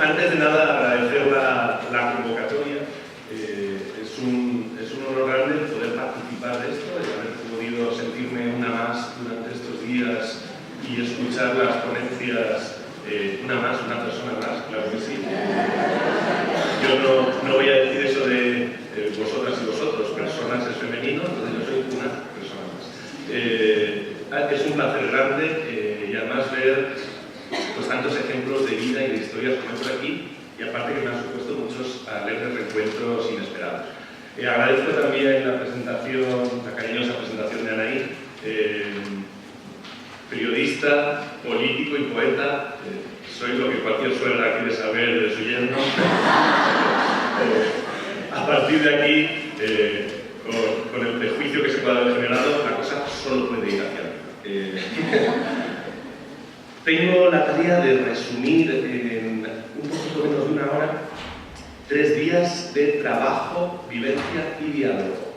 antes de nada agradecer la convocatoria. Es un honor grande poder participar de esto, y haber podido sentirme una más durante estos días y escuchar las ponencias, una persona más, claro que sí. Yo no voy a decir eso de vosotras y vosotros, personas es femenino, entonces yo soy una persona más. Es un placer grande y además ver pues, tantos ejemplos de vida y de historias como hay por aquí, y aparte que me han supuesto muchos alegres reencuentros inesperados. Agradezco también la cariñosa presentación de Anaí, periodista, político y poeta. Soy lo que cualquier suegra quiere saber de su yerno. A partir de aquí, con el prejuicio que se pueda haber generado, la cosa solo puede ir hacia arriba. Tengo la tarea de resumir en un poquito menos de una hora 3 días de trabajo, vivencia y diálogo.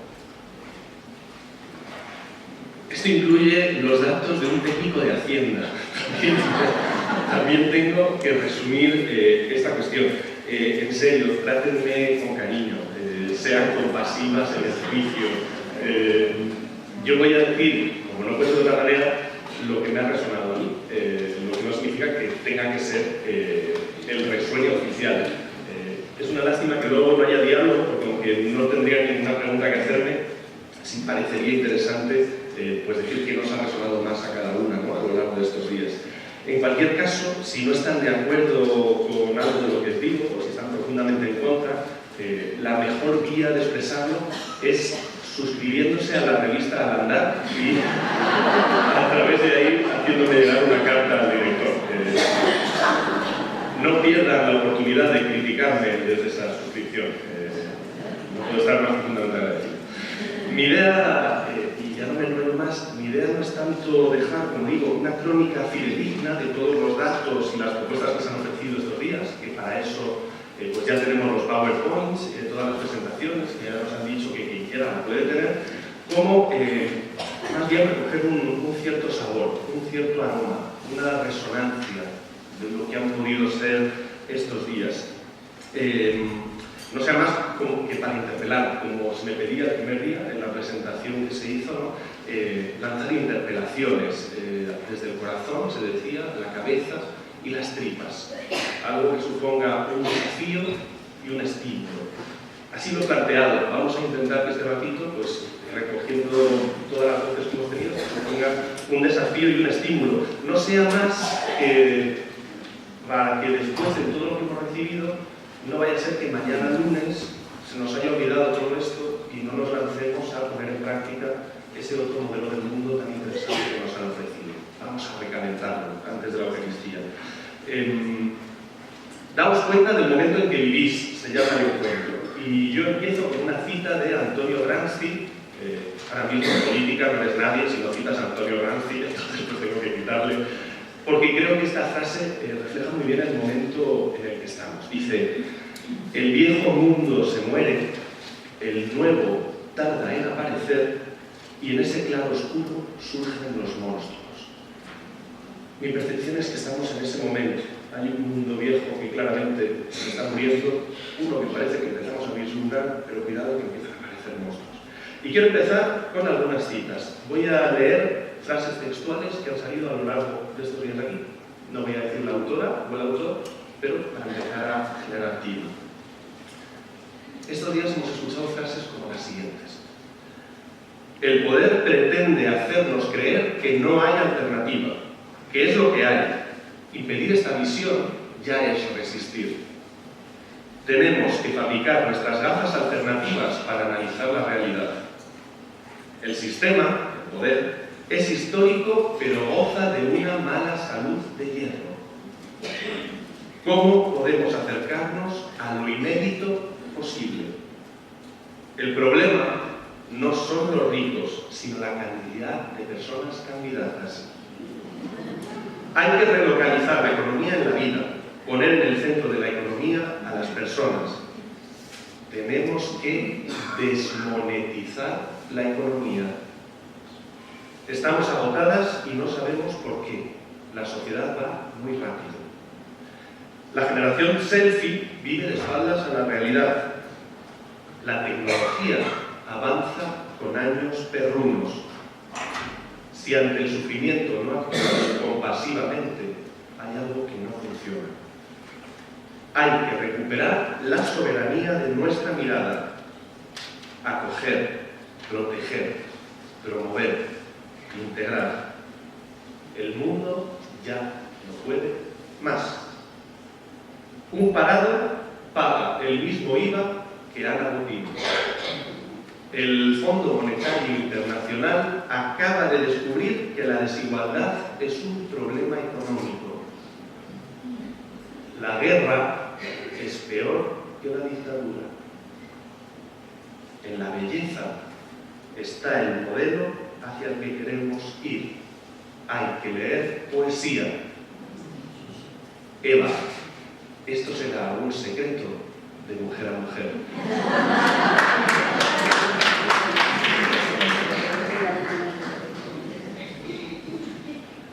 Esto incluye los datos de un técnico de Hacienda. También tengo que resumir esta cuestión. En serio, trátenme con cariño, sean compasivas en el juicio. Yo voy a decir, como no puedo de otra manera, lo que me ha resonado a mí, lo que no significa que tenga que ser el resuello oficial. Es una lástima que luego no haya diálogo, porque aunque no tendría ninguna pregunta que hacerme, sí parecería interesante pues decir que nos ha resonado más a cada una, ¿no?, a lo largo de estos días. En cualquier caso, si no están de acuerdo con algo de lo que digo, o si están profundamente en contra, la mejor vía de expresarlo es suscribiéndose a la revista Al Andar y a través de ahí haciéndome llegar una carta al director. No pierdan la oportunidad de criticarme desde esa suscripción. No puedo estar más profundamente agradecido. Mi idea, y ya no me enrollo más, mi idea no es tanto dejar, como digo, una crónica fidedigna de todos los datos y las propuestas que se han ofrecido estos días, que para eso pues ya tenemos los PowerPoints, todas las presentaciones, que ya nos han dicho que quien quiera lo puede tener, como más bien recoger un cierto sabor, un cierto aroma, una resonancia de lo que han podido ser estos días. No sea más como que para interpelar, como se me pedía el primer día en la presentación que se hizo, ¿no? Lanzar interpelaciones desde el corazón, se decía, la cabeza y las tripas. Algo que suponga un desafío y un estímulo. Así lo he planteado. Vamos a intentar que este ratito, pues, recogiendo todas las voces que hemos tenido, suponga un desafío y un estímulo. No sea más que para que después de todo lo que hemos recibido, no vaya a ser que mañana lunes se nos haya olvidado todo esto y no nos lancemos a poner en práctica ese otro modelo del mundo tan interesante que nos han ofrecido. Vamos a recalentarlo antes de la Eucaristía. Daos cuenta del momento en que vivís, se llama el encuentro. Y yo empiezo con una cita de Antonio Gramsci. Para mí, en política no es nadie si no citas a Antonio Gramsci, entonces pues tengo que quitarle. Porque creo que esta frase refleja muy bien el momento en el que estamos. Dice: el viejo mundo se muere, el nuevo tarda en aparecer y en ese claro oscuro surgen los monstruos. Mi percepción es que estamos en ese momento. Hay un mundo viejo que claramente se está muriendo, uno que parece que empezamos a vislumbrar, pero cuidado que empiezan a aparecer monstruos. Y quiero empezar con algunas citas. Voy a leer frases textuales que han salido a lo largo de estos días aquí. No voy a decir la autora o el autor, pero para empezar a generar tiro. Estos días hemos escuchado frases como las siguientes. El poder pretende hacernos creer que no hay alternativa, que es lo que hay. Impedir esta visión ya es resistir. Tenemos que fabricar nuestras gafas alternativas para analizar la realidad. El sistema, el poder, es histórico, pero goza de una mala salud de hierro. ¿Cómo podemos acercarnos a lo inédito posible? El problema no son los ricos, sino la cantidad de personas candidatas. Hay que relocalizar la economía en la vida, poner en el centro de la economía a las personas. Tenemos que desmonetizar la economía. Estamos agotadas y no sabemos por qué. La sociedad va muy rápido. La generación selfie vive de espaldas a la realidad. La tecnología avanza con años perrunos. Si ante el sufrimiento no actuamos compasivamente, hay algo que no funciona. Hay que recuperar la soberanía de nuestra mirada, acoger, proteger, promover, integrar. El mundo ya no puede más. Un parado paga el mismo IVA que Ana Botín. El Fondo Monetario Internacional acaba de descubrir que la desigualdad es un problema económico. La guerra es peor que una dictadura. En la belleza está el modelo hacia el que queremos ir. Hay que leer poesía. Eva, esto será un secreto de mujer a mujer.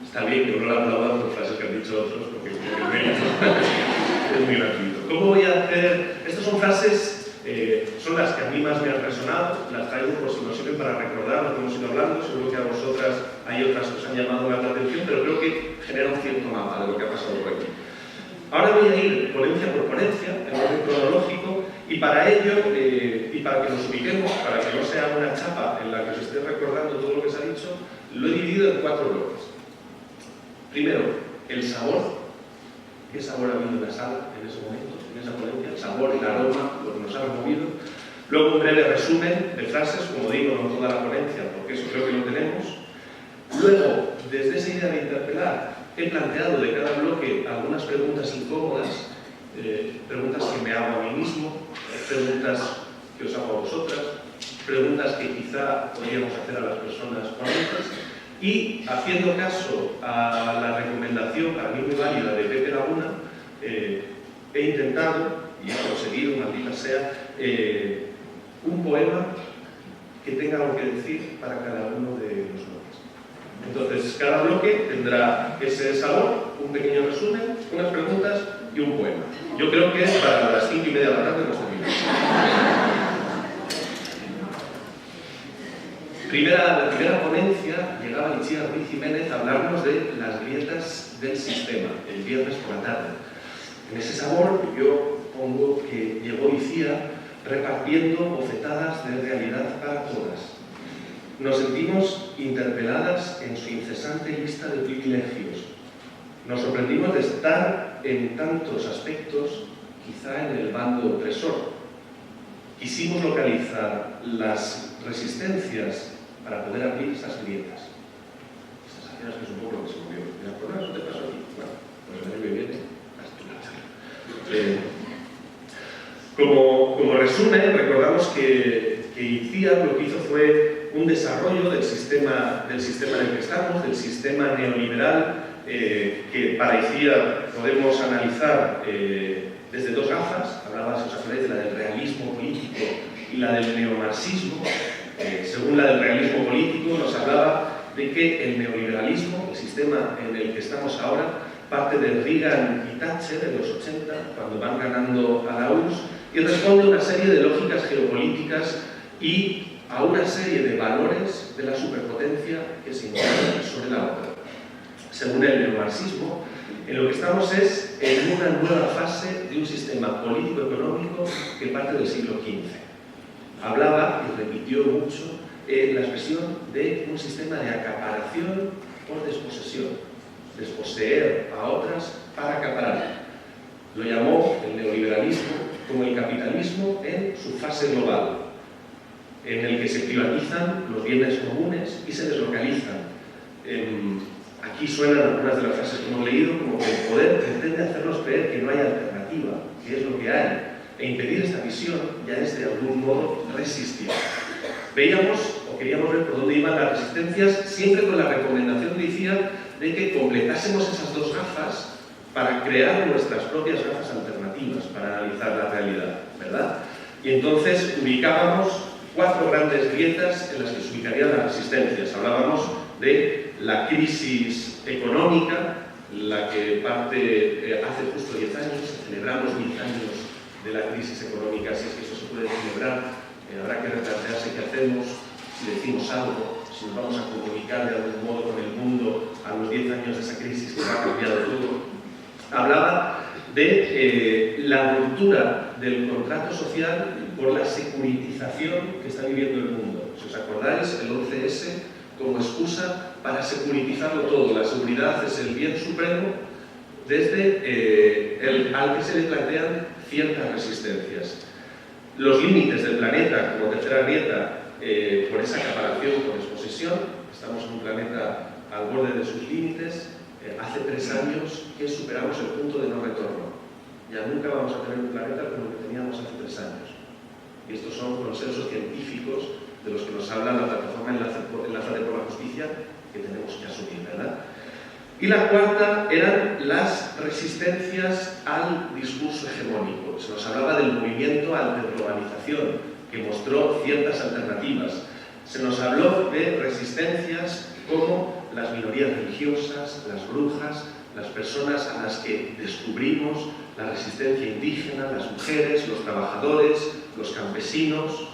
Está bien que uno la aplauda por frases que han dicho otros, porque es muy gratuito. ¿Cómo voy a hacer? Estas son frases, son las que a mí más me han resonado, las traigo por si nos sirven para recordar lo que hemos ido hablando. Seguro que a vosotras hay otras que os han llamado más la atención, pero creo que genera un cierto mapa de lo que ha pasado por aquí. Ahora voy a ir ponencia por ponencia, en orden cronológico, y para ello, y para que nos ubiquemos, para que no sea una chapa en la que os esté recordando todo lo que se ha dicho, lo he dividido en 4 bloques. Primero, el sabor. ¿Qué sabor ha habido en la sala en ese momento, en esa ponencia? El sabor, el aroma, lo que nos ha movido. Luego, un breve resumen de frases, como digo, no toda la ponencia, porque eso creo que lo tenemos. Luego, desde esa idea de interpelar, he planteado de cada bloque algunas preguntas incómodas, preguntas que me hago a mí mismo, preguntas que os hago a vosotras, preguntas que quizá podríamos hacer a las personas ponentes, y haciendo caso a la recomendación, para mí muy válida, de Pepe Laguna, he intentado, y he conseguido, maldita sea, un poema que tenga algo que decir para cada uno de los bloques. Entonces, cada bloque tendrá ese sabor, un pequeño resumen, unas preguntas y un poema. Yo creo que para las 5:30 de la tarde nos terminamos. La primera ponencia llegaba Itziar Ruiz Jiménez a hablarnos de las grietas del sistema, el viernes por la tarde. En ese sabor yo pongo que llegó Itziar repartiendo bofetadas de realidad para todas. Nos sentimos interpeladas en su incesante lista de privilegios. Nos sorprendimos de estar en tantos aspectos, quizá en el bando opresor. Quisimos localizar las resistencias para poder abrir esas grietas. Estas acciones que es un poco lo que se movió. ¿Por qué eso te pasó aquí? Bueno, pues el año que viene, como resumen, recordamos que Itziar lo que hizo fue un desarrollo del sistema en el que estamos, del sistema neoliberal, que para Itziar podemos analizar desde 2 gafas. Hablaba, si os acordáis, de la del realismo político y la del neomarxismo. Según la del realismo político, nos hablaba de que el neoliberalismo, el sistema en el que estamos ahora, parte de Reagan y Thatcher en los 80, cuando van ganando a la URSS, y responde a una serie de lógicas geopolíticas y a una serie de valores de la superpotencia que se imponen sobre la otra. Según el neomarxismo, en lo que estamos es en una nueva fase de un sistema político-económico que parte del siglo XV. Hablaba y repitió mucho la expresión de un sistema de acaparación por desposesión, desposeer a otras para acaparar. Lo llamó el neoliberalismo como el capitalismo en su fase global, en el que se privatizan los bienes comunes y se deslocalizan. Aquí suenan algunas de las frases que hemos leído, como que el poder pretende hacernos creer que no hay alternativa, que es lo que hay, e impedir esta visión ya es de algún modo resistir. Veíamos o queríamos ver por dónde iban las resistencias, siempre con la recomendación de Itziar de que completásemos esas 2 gafas para crear nuestras propias gafas alternativas, para analizar la realidad, ¿verdad? Y entonces ubicábamos 4 grandes grietas en las que se ubicarían las resistencias. Hablábamos de la crisis económica, la que parte hace justo 10 años, celebramos 10 años de la crisis económica, si es que eso se puede celebrar, habrá que replantearse qué hacemos, si decimos algo, si nos vamos a comunicar de algún modo con el mundo a los 10 años de esa crisis que ha cambiado todo. Hablaba de la ruptura del contrato social por la securitización que está viviendo el mundo. Si os acordáis, el 11S como excusa para securitizarlo todo. La seguridad es el bien supremo desde al que se le plantean ciertas resistencias. Los límites del planeta, como tercera grieta, por esa acaparación, por exposición, estamos en un planeta al borde de sus límites. Hace 3 años que superamos el punto de no retorno. Ya nunca vamos a tener un planeta como el que teníamos hace 3 años. Y estos son consensos científicos de los que nos habla la plataforma Enlázate por la Justicia, que tenemos que asumir, ¿verdad? Y la cuarta eran las resistencias al discurso hegemónico. Se nos hablaba del movimiento alterglobalización, que mostró ciertas alternativas. Se nos habló de resistencias como las minorías religiosas, las brujas, las personas a las que descubrimos la resistencia indígena, las mujeres, los trabajadores, los campesinos.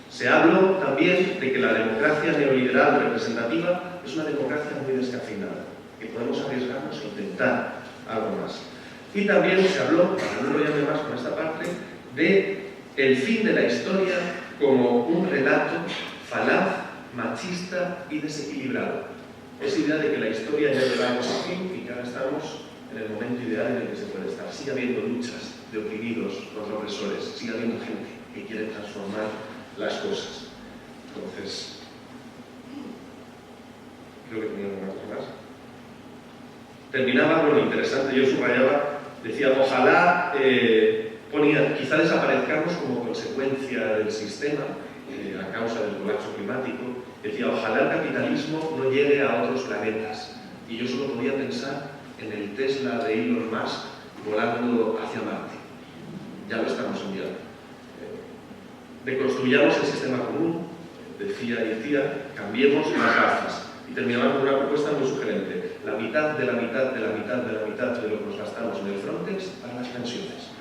Se habló también de que la democracia neoliberal representativa es una democracia muy descafeinada, que podemos arriesgarnos a intentar algo más. Y también se habló, para no enrollarme más con esta parte, de el fin de la historia como un relato falaz, machista y desequilibrado. Esa idea de que la historia ya llegamos a fin y que ahora estamos en el momento ideal en el que se puede estar. Sigue habiendo luchas de oprimidos contra opresores, sigue habiendo gente que quiere transformar las cosas. Entonces, creo que tenía una cosa más. Terminaba con lo interesante, yo subrayaba, decía, ojalá, ponía, quizá desaparezcamos como consecuencia del sistema, a causa del colapso climático. Decía, ojalá el capitalismo no llegue a otros planetas. Y yo solo podía pensar en el Tesla de Elon Musk volando hacia Marte. Ya lo estamos enviando. Deconstruyamos el sistema común, decía Icía, cambiemos las gafas. Y terminamos con una propuesta muy sugerente. La mitad de la mitad de la mitad de la mitad de lo que nos gastamos en el Frontex para las pensiones.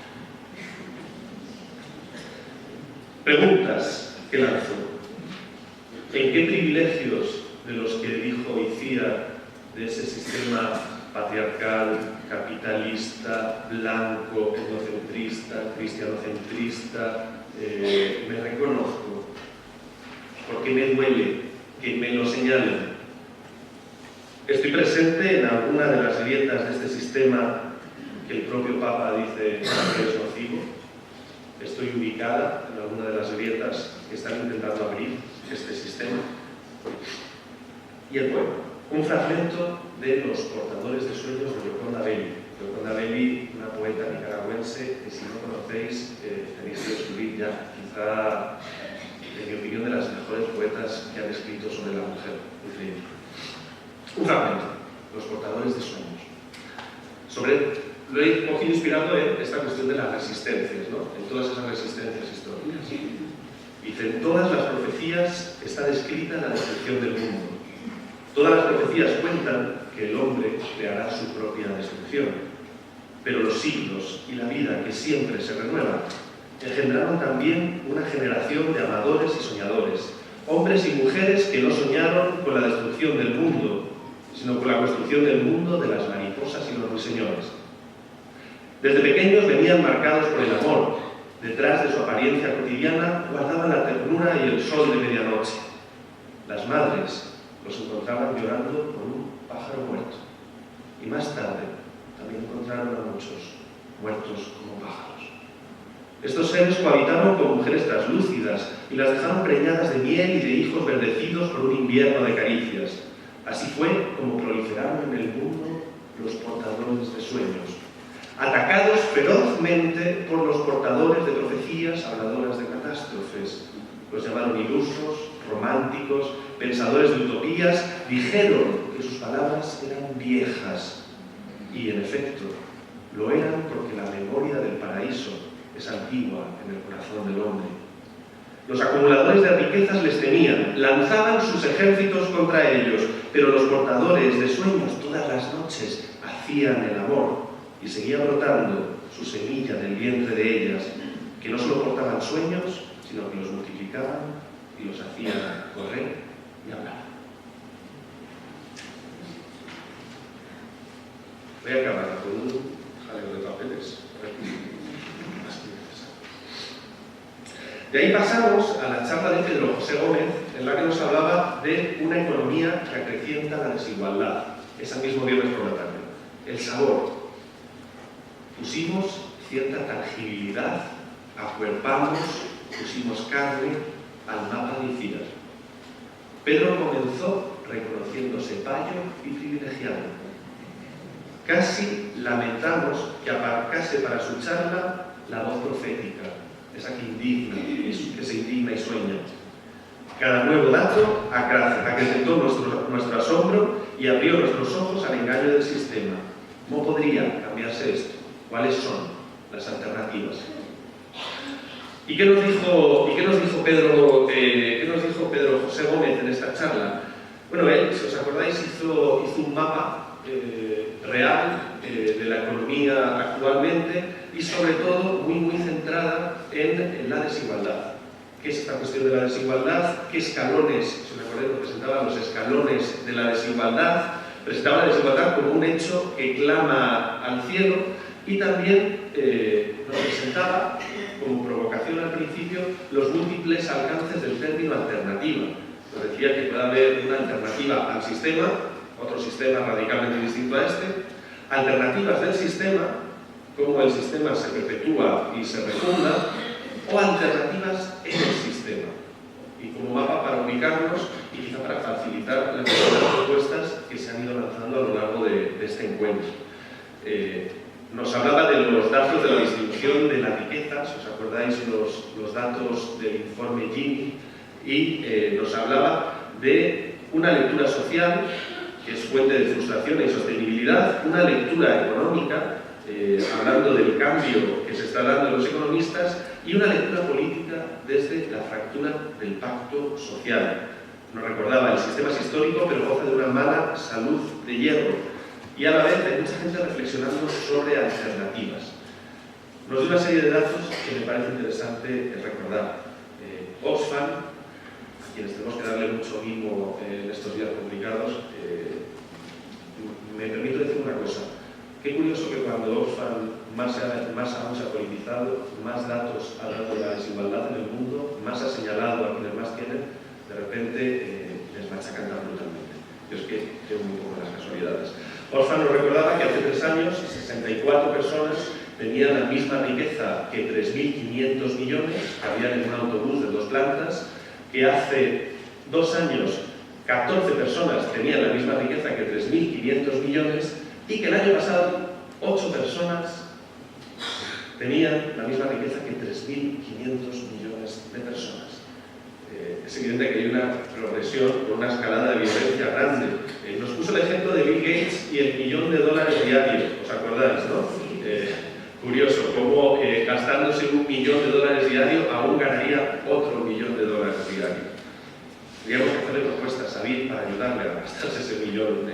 Preguntas que lanzo. ¿En qué privilegios de los que dijo Icía, de ese sistema patriarcal, capitalista, blanco, etnocentrista, cristianocentrista, me reconozco? Porque me duele que me lo señalen. Estoy presente en alguna de las grietas de este sistema que el propio Papa dice que es nocivo. Estoy ubicada en alguna de las grietas que están intentando abrir este sistema. Y el poema, un fragmento de Los portadores de sueños de Gioconda Belli. Gioconda Belli, una poeta nicaragüense que, si no conocéis, tenéis que descubrir ya, quizá, en mi opinión, de las mejores poetas que han escrito sobre la mujer. Increíble. Un fragmento, Los portadores de sueños. Lo he cogido inspirado en esta cuestión de las resistencias, ¿no? En todas esas resistencias históricas. Dice, en todas las profecías está descrita la destrucción del mundo. Todas las profecías cuentan que el hombre creará su propia destrucción. Pero los siglos y la vida, que siempre se renuevan, engendraron también una generación de amadores y soñadores, hombres y mujeres que no soñaron con la destrucción del mundo, sino con la construcción del mundo de las mariposas y los ruiseñores. Desde pequeños venían marcados por el amor. Detrás de su apariencia cotidiana guardaban la ternura y el sol de medianoche. Las madres los encontraban llorando con un pájaro muerto. Y más tarde también encontraron a muchos muertos como pájaros. Estos seres cohabitaron con mujeres translúcidas y las dejaron preñadas de miel y de hijos verdecidos por un invierno de caricias. Así fue como proliferaron en el mundo los portadores de sueños, atacados ferozmente por los portadores de profecías habladoras de catástrofes. Los llamaron ilusos, románticos, pensadores de utopías. Dijeron que sus palabras eran viejas. Y, en efecto, lo eran porque la memoria del paraíso es antigua en el corazón del hombre. Los acumuladores de riquezas les temían, lanzaban sus ejércitos contra ellos, pero los portadores de sueños todas las noches hacían el amor. y seguía brotando su semilla del vientre de ellas, que no solo portaban sueños, sino que los multiplicaban y los hacían correr y hablar. Voy a acabar con un jaleo de papeles. De ahí pasamos a la charla de Pedro José Gómez, en la que nos hablaba de una economía que acrecienta la desigualdad. Ese mismo viernes por la tarde. El sabor. Pusimos cierta tangibilidad, acuerpamos, pusimos carne al mapa de Icíar. Pedro comenzó reconociéndose payo y privilegiado. Casi lamentamos que aparcase para su charla la voz profética, esa que indigna, que se indigna y sueña. Cada nuevo dato acrecentó nuestro asombro y abrió nuestros ojos al engaño del sistema. ¿Cómo podría cambiarse esto? ¿Cuáles son las alternativas? ¿Y qué nos dijo Pedro José Gómez en esta charla? Bueno, él, si os acordáis, hizo un mapa real de la economía actualmente y sobre todo muy centrada en la desigualdad. ¿Qué es esta cuestión de la desigualdad? ¿Qué escalones? Si me acuerdo, presentaba los escalones de la desigualdad. Presentaba la desigualdad como un hecho que clama al cielo y también nos presentaba, como provocación al principio, los múltiples alcances del término alternativa. Nos decía que puede haber una alternativa al sistema, otro sistema radicalmente distinto a este, alternativas del sistema, cómo el sistema se perpetúa y se refunda, o alternativas en el sistema. Y como mapa para ubicarnos y quizá para facilitar las propuestas que se han ido lanzando a lo largo de este encuentro. Nos hablaba de los datos de la distribución de la riqueza, si os acordáis los datos del informe Gini, y nos hablaba de una lectura social que es fuente de frustración e insostenibilidad, una lectura económica, hablando del cambio que se está dando en los economistas, y una lectura política desde la fractura del pacto social. Nos recordaba, el sistema es histórico, pero goza de una mala salud de hierro. Y a la vez hay mucha gente reflexionando sobre alternativas. Nos dio una serie de datos que me parece interesante recordar. Oxfam, a quienes tenemos que darle mucho mimo en estos días complicados, me permito decir una cosa. Qué curioso que cuando Oxfam más aún se ha politizado, más datos ha dado de la desigualdad en el mundo, más ha señalado a quienes más tienen, de repente les machacan tan brutalmente. Yo es que creo muy poco en las casualidades. Oxfam nos recordaba que hace 3 años 64 personas tenían la misma riqueza que 3.500 millones, habían en un autobús de 2 plantas, que hace 2 años 14 personas tenían la misma riqueza que 3.500 millones y que el año pasado 8 personas tenían la misma riqueza que 3.500 millones de personas. Es evidente que hay una progresión con una escalada de violencia grande. Nos puso el ejemplo de Bill Gates y el $1.000.000 diario, ¿os acordáis, no? Curioso, cómo gastándose $1.000.000 diario aún ganaría otro $1.000.000 diario. Tendríamos que hacerle propuestas a Bill para ayudarle a gastarse ese $1.000.000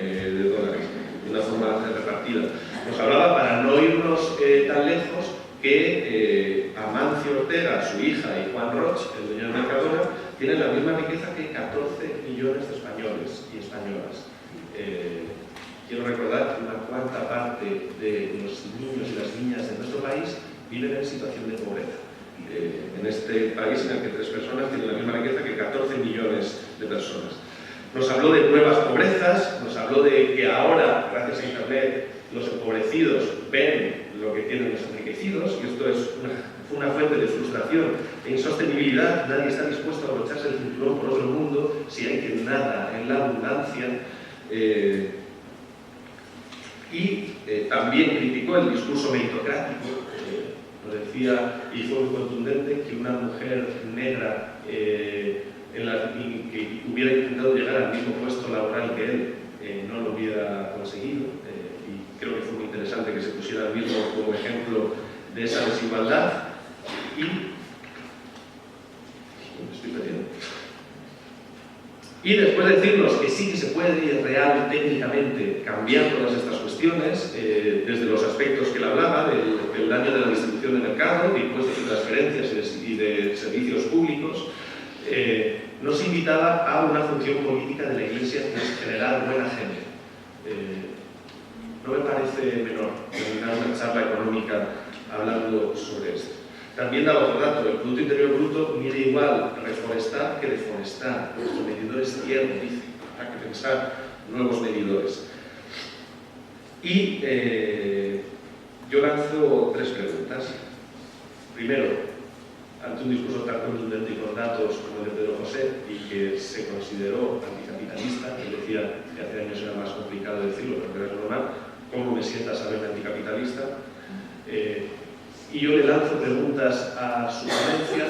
de una forma repartida. Nos hablaba, para no irnos tan lejos, que Amancio Ortega, su hija, y Juan Roch, el dueño de Mercadona, tienen la misma riqueza que 14 millones de españoles y españolas. Quiero recordar que una cuarta parte de los niños y las niñas de nuestro país viven en situación de pobreza. En este país en el que 3 personas tienen la misma riqueza que 14 millones de personas. Nos habló de nuevas pobrezas, nos habló de que ahora, gracias a Internet, los empobrecidos ven lo que tienen los enriquecidos, y esto es una fuente de frustración e insostenibilidad. Nadie está dispuesto a abrocharse el cinturón por otro mundo si hay que nada en la abundancia. También criticó el discurso meritocrático. Nos decía, y fue muy contundente, que una mujer negra que hubiera intentado llegar al mismo puesto laboral que él no lo hubiera conseguido. Y creo que fue muy interesante que se pusiera el mismo como ejemplo de esa desigualdad. Y después de decirnos que sí que se puede real técnicamente cambiar todas estas cuestiones, cuestiones, desde los aspectos que él hablaba, del daño de la distribución de mercado, de impuestos y transferencias y de servicios públicos, nos invitaba a una función política de la Iglesia, que es generar buena gente. No me parece menor terminar una charla económica hablando sobre esto. También daba otro dato: el Producto Interior Bruto mide igual reforestar que deforestar. Nuestro medidor es tierno, dice. Hay que pensar nuevos medidores. Y yo lanzo 3 preguntas. Primero, ante un discurso tan contundente y con datos como el de Pedro José, y que se consideró anticapitalista, él decía que hace años era más complicado decirlo, pero era normal, ¿cómo me sienta saberme anticapitalista? Y yo le lanzo preguntas a su ponencia.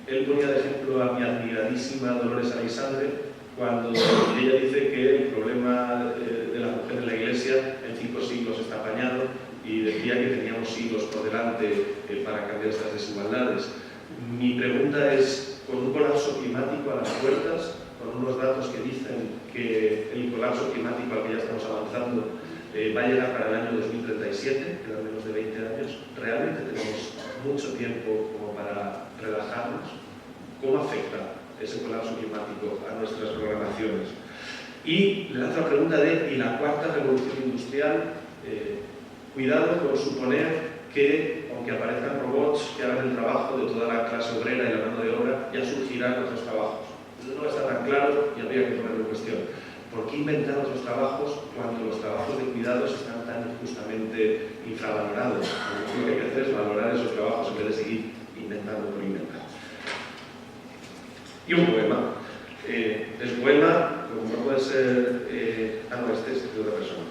Él ponía de ejemplo a mi admiradísima Dolores Aleixandre, cuando ella dice que el problema de la mujer en la Iglesia en 5 siglos está apañado, y decía que teníamos siglos por delante para cambiar estas desigualdades. Mi pregunta es, con un colapso climático a las puertas, con unos datos que dicen que el colapso climático al que ya estamos avanzando va a llegar para el año 2037, quedan menos de 20 años, ¿realmente tenemos mucho tiempo como para relajarnos? ¿Cómo afecta ese colapso climático a nuestras programaciones? Y le lanzo la pregunta ¿y la 4ª revolución industrial? Cuidado con suponer que, aunque aparezcan robots que hagan el trabajo de toda la clase obrera y la mano de obra, ya surgirán otros trabajos. Eso no está tan claro y habría que ponerlo en cuestión. ¿Por qué inventar otros trabajos cuando los trabajos de cuidados están tan injustamente infravalorados? Lo que hay que hacer es valorar esos trabajos en vez de seguir inventando por inventar. Y un poema. El poema, como no puede ser... este es de otra persona.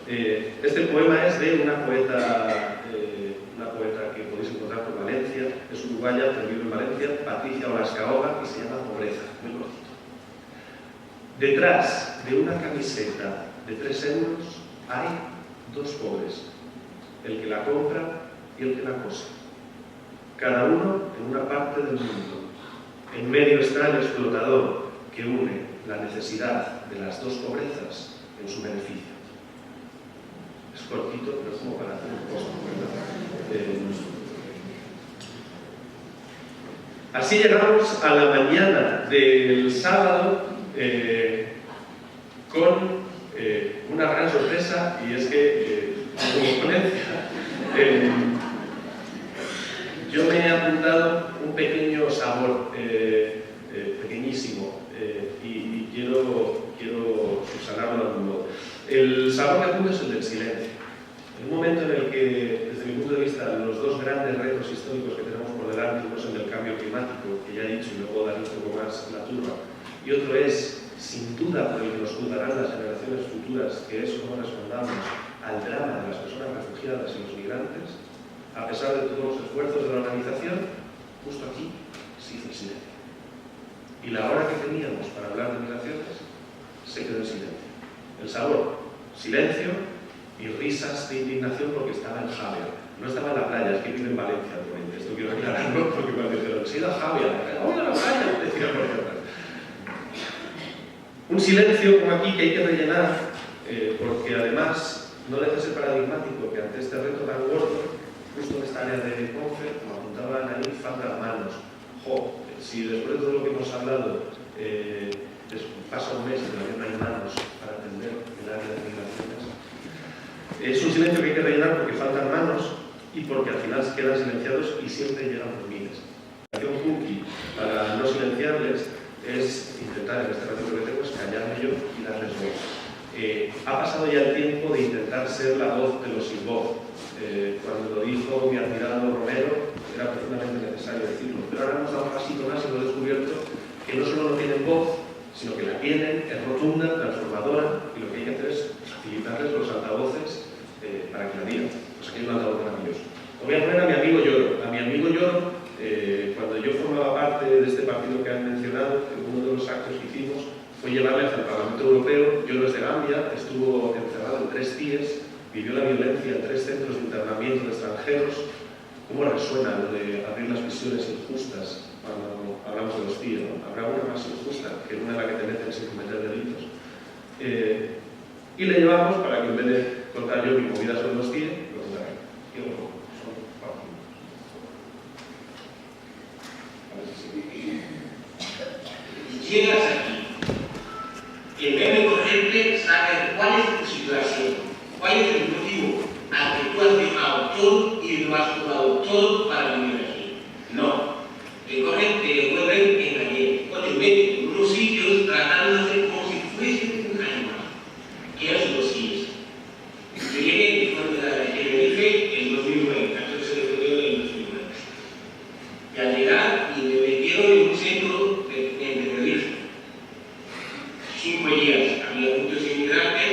Este poema es de una poeta que podéis encontrar por Valencia, es uruguaya, pero vive en Valencia, Patricia Olascaoga, y se llama Pobreza, muy cortito. Detrás de una camiseta de 3 euros hay 2 pobres, el que la compra y el que la cose. Cada uno en una parte del mundo. En medio está el explotador que une la necesidad de las 2 pobrezas en su beneficio. Es cortito, pero es como para hacer un post, ¿verdad? Así llegamos a la mañana del sábado con una gran sorpresa, y es que como ponencia yo me he apuntado un pequeño sabor, pequeñísimo, y quiero subsanarlo de algún modo. El sabor que apunto es el del silencio. En un momento en el que, desde mi punto de vista, los 2 grandes retos históricos que tenemos por delante, uno es el del cambio climático, que ya he dicho y me puedo dar un poco más la turba, y otro es, sin duda, por el que nos juzgarán las generaciones futuras, que es cómo respondamos al drama de las personas refugiadas y los migrantes. A pesar de todos los esfuerzos de la organización, justo aquí se hizo el silencio. Y la hora que teníamos para hablar de migraciones se quedó en silencio. El sabor, silencio y risas de indignación porque estaba en Javia. No estaba en la playa, es que vive en Valencia, obviamente. Esto quiero aclararlo porque cuando dijeron, se ha ido a Javia, ¡voy a la playa! Decía por ejemplo. Un silencio como aquí que hay que rellenar, porque además no deja de ser paradigmático que ante este reto tan gordo, justo en esta área de CONFE, como apuntaban ahí, faltan manos. Si después de todo lo que hemos hablado pasa un mes y todavía no hay manos para atender el área de migraciones, es un silencio que hay que rellenar porque faltan manos y porque al final se quedan silenciados y siempre llegan por miles. La acción cookie para no silenciarles es intentar, en este ratito que tengo, es callarme yo y darles voz. Ha pasado ya el tiempo de intentar ser la voz de los sin voz. Cuando lo dijo mi admirado Romero, era profundamente necesario decirlo. Pero ahora hemos dado un pasito más y hemos descubierto que no solo no tienen voz, sino que la tienen, es rotunda, transformadora, y lo que hay que hacer es facilitarles los altavoces para que la digan. Pues aquí hay un altavoz maravilloso. Lo voy a poner a mi amigo Lloro. A mi amigo Lloro, cuando yo formaba parte de este partido que han mencionado, uno de los actos que hicimos fue llevarle al Parlamento Europeo. Lloro es de Gambia, estuvo encerrado en 3 CIEs, vivió la violencia en 3 centros de internamiento de extranjeros. ¿Cómo resuena lo de abrir las prisiones injustas cuando hablamos de los CIE, ¿no? Habrá una más injusta que una en la que te meten sin cometer delitos. Y le llevamos para que en vez de contar yo, mi movida son los 100, los de ahí. Y luego son 400. A ver si se Llegas aquí, el meme corriente sabe cuál es tu situación, cuál es el motivo al que tú has dejado todo y lo has tomado todo para vivir aquí. No, el corriente te vuelven en ayer, o te meten en unos sitios tratando de hacer como si fuese un animal, que es lo que es. Yo llegué después de la Tenerife en 2009, 14 de febrero del 2009. Y al llegar, y me metieron en un centro de Tenerife. 5 días, había muchos inmigrantes,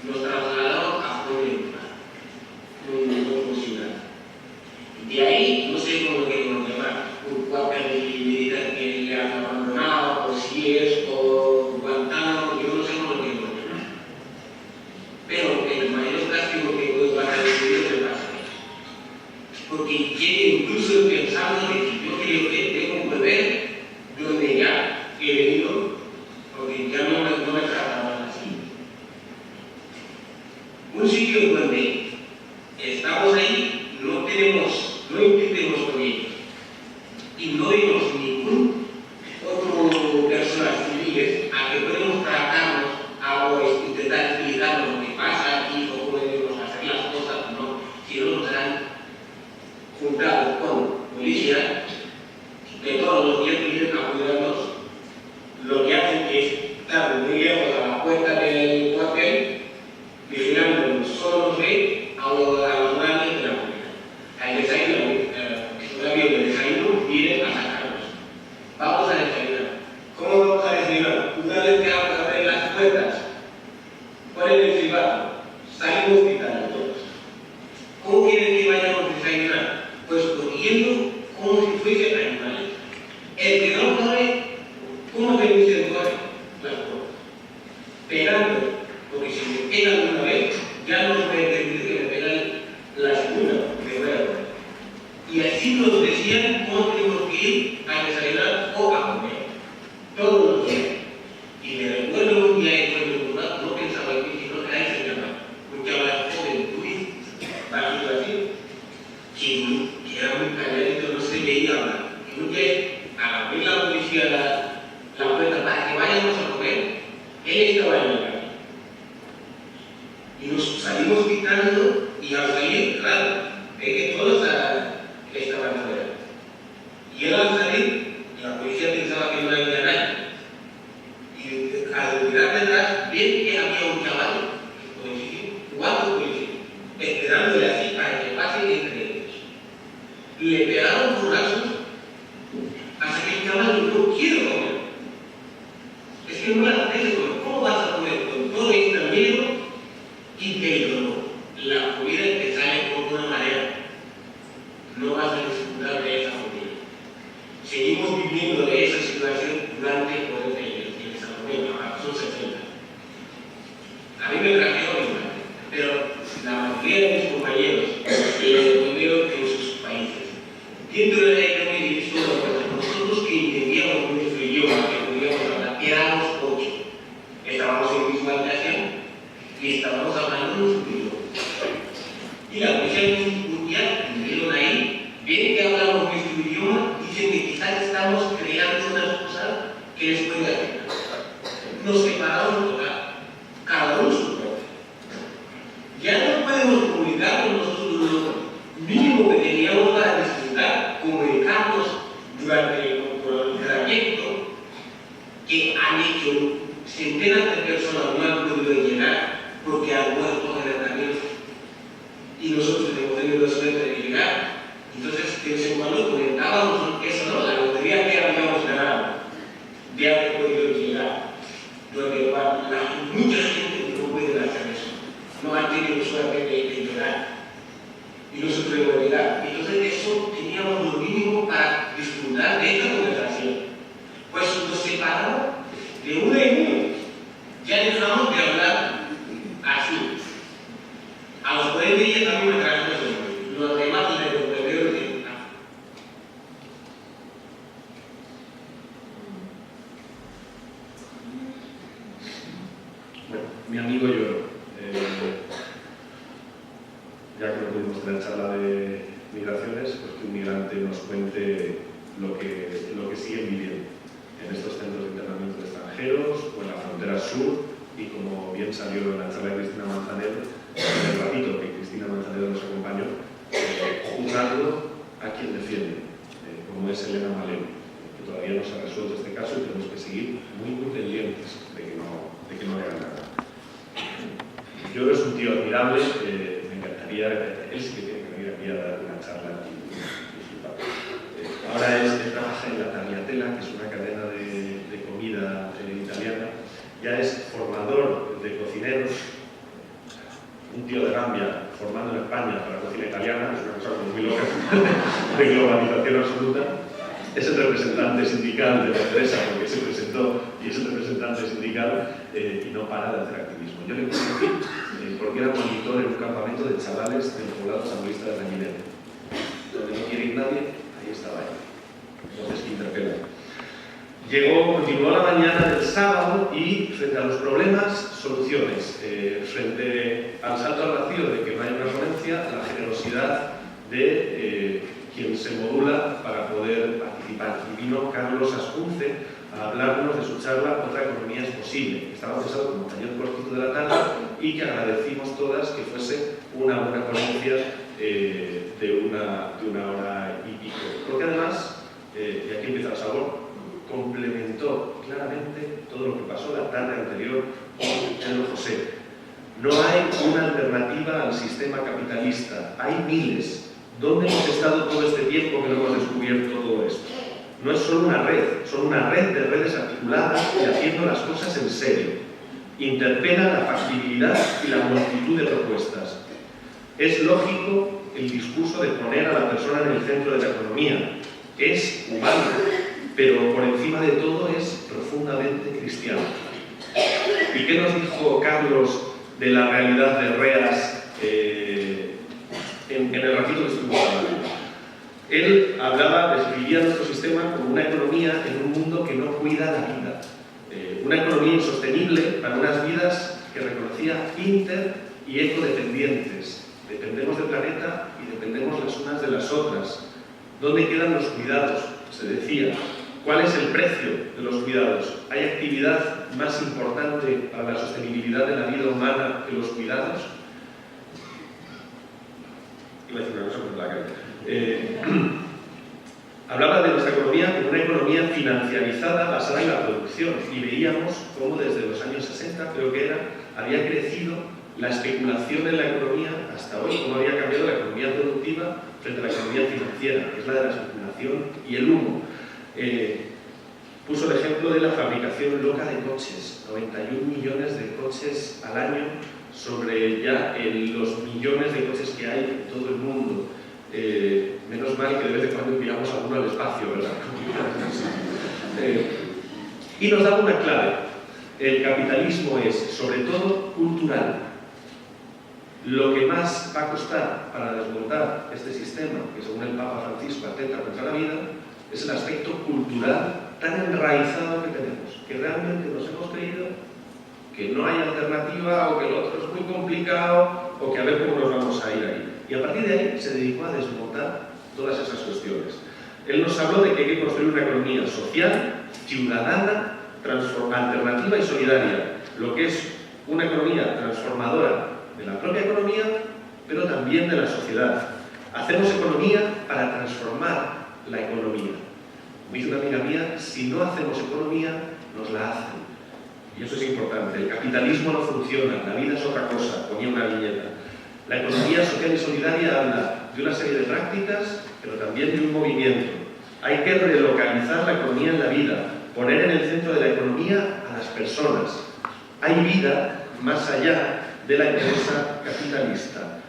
nos trasladaron a Fuerteventura, no ciudad. De ahí, no sé cómo lo queremos llamar, un cuartel militar que le han abandonado, o si es, o Guantánamo, yo no sé cómo lo queremos llamar. Pero el mayor castigo que puedo van a recibir es el pasaje. Porque llegué incluso pensando de que yo creo que tengo que volver donde ya he venido, porque ya no me trataban así. Un sitio donde estamos ahí, no impedimos con ellos. Y no vemos ningún otro personas civiles a que podemos tratarnos o intentar explicarnos lo que pasa aquí o cómo debemos hacer las cosas, no. Si no nos han juntado con policía, que todos los días vienen a cuidarnos, lo que hacen es estar muy lejos a la puerta del cuartel, vigilando solo nos ve a los grandes de la comunidad. Al desayuno, un avión de desayuno viene a sacarnos. Vamos a desayunar. ¿Cómo vamos a desayunar? Una vez que abren las puertas, ponen el silbato, salimos gritando todos. ¿Cómo quieren que vayamos a desayunar? Pues corriendo como si fuesen animales. El que no corre, ¿cómo te dicen corre? Las cosas. Pegando, porque si me pegan una vez, ya no me permite que me pegan la segunda, porque voy a correr. Y así nos decían cómo tenemos que ir a desayunar o a comer. Todos los días. Y me recuerdo un día en Fuerteventura, no pensaba en mí, sino que ahí se llama, porque ahora joven, para la situación, que era muy calladito, no se veía hablar. Y un día, al abrir la policía la puerta para que vayamos a comer, él estaba en el camino. Y nos salimos gritando, y al salir, claro, de que todos estaban fuera. Y él al salir, la policía pensaba que no había nadie. Y al mirar detrás, ven que había un caballo, cuatro policías, esperándole así para que pase entre ellos. Le pegaron porrazos hasta que el caballo no quiere comer. Es que no le apetece comer. ¿Cómo vas a comer con todo este miedo y peligro? La comida te sale por una manera. No vas a disfrutar de esa comida. Seguimos viviendo de esa situación durante 40 años en esa comida, son 60. A mí me trajeron mi madre, pero la mayoría de mis compañeros volvieron en sus países. Dentro de la economía y nosotros que entendíamos nuestro idioma, que podíamos hablar, éramos 8. Estábamos en la misma habitación y estábamos hablando nuestro idioma. Y la policía un día me dieron ahí, ven que hablamos nuestro idioma, dicen que quizás estamos creando unas cosas que les puede afectar. Nos separamos total, cada uno su puerta. Ya no podemos comunicar con nosotros lo mínimo que teníamos para disfrutar, comunicarnos durante el trayecto que han hecho centenas de personas no han podido llegar porque han muerto en el camino. Y nosotros hemos tenido la suerte de llegar. Entonces, de vez en cuando comentábamos eso, ¿no? La lotería que habíamos ganado de haber podido llegar. Donde mucha gente no puede hacer eso. No han tenido suerte de llegar. Y nosotros hemos llegado. Entonces, eso teníamos lo mínimo para disfrutar de esta conversación. Pues nos separaron de uno en uno. Ya dejamos de hablar así. A los 40 días también me trajeron eso. Los demás de los primeros de Bueno, mi amigo lloró. ya que no pudimos tener charla de migraciones, pues que un migrante nos cuente lo que siguen viviendo en estos centros de internamiento de extranjeros o en la frontera sur, y como bien salió en la charla de Cristina Manzanero, en el ratito que Cristina Manzanero nos acompañó, juzgando a quien defiende, como es Elena Maleu, que todavía no se ha resuelto este caso y tenemos que seguir muy pendientes de que no hagan nada. Yo creo que es un tío admirable, me encantaría, él sí que tiene que venir aquí a dar una charla y flipar. Ahora él trabaja en la Tagliatella, que es una cadena de comida italiana, ya es formador de cocineros, un tío de Gambia formando en España para la cocina italiana, es una cosa como muy loca, de globalización absoluta. Es el representante sindical de la empresa porque se presentó y es el representante sindical y no para de hacer activismo. Yo le conocí porque era monitor en un campamento de chavales del poblado samurista de Reñidero. Donde no quiere ir nadie, ahí estaba él. Entonces, interpela. Continuó la mañana del sábado y frente a los problemas, soluciones. Frente al salto al vacío de que no hay una ponencia, la generosidad de quien se modula para poder participar. Y vino Carlos Ascunce a hablarnos de su charla Otra economía es posible. Estaba pensado como taller cortito de la tarde y que agradecimos todas que fuese una buena ponencia de una hora y pico. Porque además, y aquí empieza el sabor, complementó claramente todo lo que pasó la tarde anterior con Pedro José. No hay una alternativa al sistema capitalista, hay miles. ¿Dónde hemos estado todo este tiempo que no hemos descubierto todo esto? No es solo una red, son una red de redes articuladas y haciendo las cosas en serio. Interpela la factibilidad y la multitud de propuestas. Es lógico el discurso de poner a la persona en el centro de la economía. Es humano, pero por encima de todo es profundamente cristiano. ¿Y qué nos dijo Carlos de la realidad de Reas en el ratito que estuvimos hablando? Él describía nuestro sistema como una economía en un mundo que no cuida la vida. Una economía insostenible para unas vidas que reconocía inter- y ecodependientes. Dependemos del planeta y dependemos las unas de las otras. ¿Dónde quedan los cuidados? Se decía. ¿Cuál es el precio de los cuidados? ¿Hay actividad más importante para la sostenibilidad de la vida humana que los cuidados? Iba a decir una cosa por la cara. Hablaba de nuestra economía como una economía financiarizada basada en la producción y veíamos cómo desde los años 60, creo que había crecido la especulación en la economía hasta hoy, cómo había cambiado la economía productiva frente a la economía financiera, que es la de la especulación y el humo. Puso el ejemplo de la fabricación loca de coches, 91 millones de coches al año sobre ya los millones de coches que hay en todo el mundo. Menos mal que de vez en cuando enviamos alguno al espacio, ¿verdad? Y nos da una clave. El capitalismo es, sobre todo, cultural. Lo que más va a costar para desmontar este sistema, que según el Papa Francisco atenta contra la vida, es el aspecto cultural tan enraizado que tenemos, que realmente nos hemos creído que no hay alternativa o que lo otro es muy complicado o que a ver cómo nos vamos a ir ahí. Y a partir de ahí se dedicó a desmontar todas esas cuestiones. Él nos habló de que hay que construir una economía social, ciudadana, alternativa y solidaria, lo que es una economía transformadora de la propia economía, pero también de la sociedad. Hacemos economía para transformar la economía. Me dice una amiga mía, si no hacemos economía, nos la hacen. Y eso es importante. El capitalismo no funciona, la vida es otra cosa, ponía una viñeta. La economía social y solidaria habla de una serie de prácticas, pero también de un movimiento. Hay que relocalizar la economía en la vida, poner en el centro de la economía a las personas. Hay vida más allá de la empresa capitalista.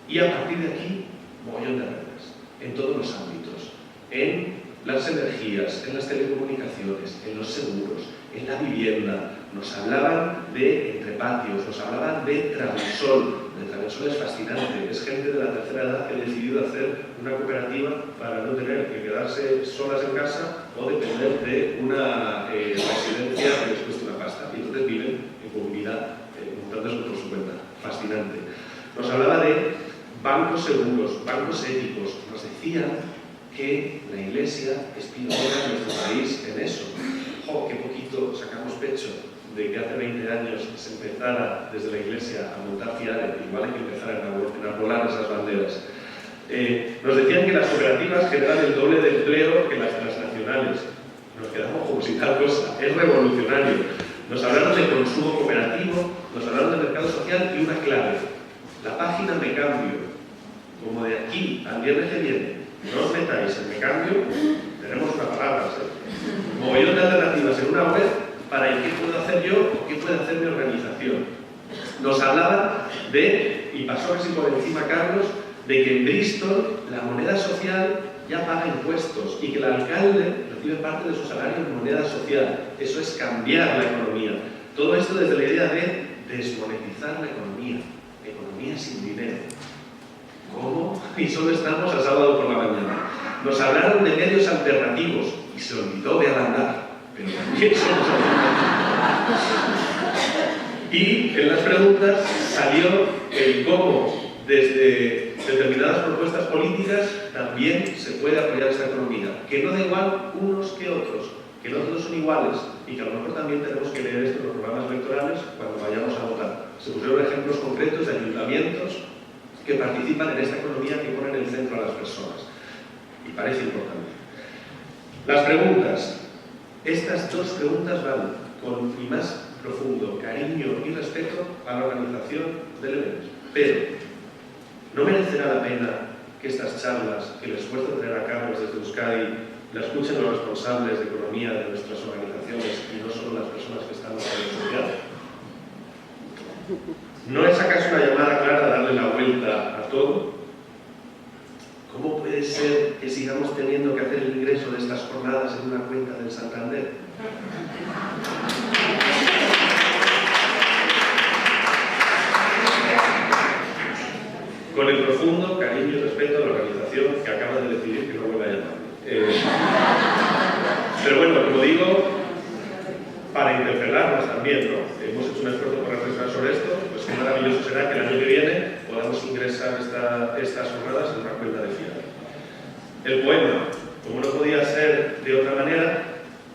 Y a partir de aquí, mogollón de reglas, en todos los ámbitos, en las energías, en las telecomunicaciones, en los seguros, en la vivienda. Nos hablaban de entrepatios, nos hablaban de Travesol. El Travesol es fascinante, es gente de la tercera edad que ha decidido hacer una cooperativa para no tener que quedarse solas en casa o depender de una residencia que les cueste una pasta. Y entonces viven en comunidad, montándose por su cuenta. Fascinante. Nos hablaba de bancos seguros, bancos éticos, nos decían que la Iglesia es pionera en nuestro país en eso. ¡Jo, qué poquito sacamos pecho de que hace 20 años se empezara desde la Iglesia a montar FIARE! Igual hay que empezar a enarbolar esas banderas. Nos decían que las cooperativas generan el doble de empleo que las transnacionales. Nos quedamos como si tal cosa. Es revolucionario. Nos hablaron de consumo cooperativo, nos hablaron de mercado social y una clave: la página Me Cambio. Como de aquí al viernes que viene no os metáis en Me Cambio, tenemos una palabra, mogollón de alternativas en una web para el qué puedo hacer yo o qué puede hacer mi organización. Nos hablaba de, y pasó casi por encima Carlos, de que en Bristol la moneda social ya paga impuestos y que el alcalde recibe parte de su salario en moneda social. Eso es cambiar la economía. Todo esto desde la idea de desmonetizar la economía sin dinero. ¿Cómo? Y solo estamos a sábado por la mañana. Nos hablaron de medios alternativos y se olvidó de Alandar, pero también somos alternativos. Y en las preguntas salió el cómo desde determinadas propuestas políticas también se puede apoyar esta economía. Que no da igual unos que otros, que no todos son iguales y que a lo mejor también tenemos que leer esto en los programas electorales cuando vayamos a votar. Se pusieron ejemplos concretos de ayuntamientos que participan en esta economía que pone en el centro a las personas. Y parece importante. Las preguntas. Estas dos preguntas van con mi más profundo cariño y respeto a la organización del evento. Pero, ¿no merecerá la pena que estas charlas, que el esfuerzo de tener a Carlos desde Euskadi, la escuchen los responsables de economía de nuestras organizaciones y no solo las personas que estamos en el social? ¿No es acaso una llamada clara a darle la vuelta a todo? ¿Cómo puede ser que sigamos teniendo que hacer el ingreso de estas jornadas en una cuenta del Santander? Con el profundo cariño y respeto a la organización que acaba de decidir que no vuelva a llamar. Pero bueno, como digo, para interpelarnos también, ¿no? Hemos hecho un esfuerzo por reflexionar sobre esto, pues qué maravilloso será que el año que viene podamos ingresar estas jornadas en una cuenta de FIARE. El poema, como no podía ser de otra manera,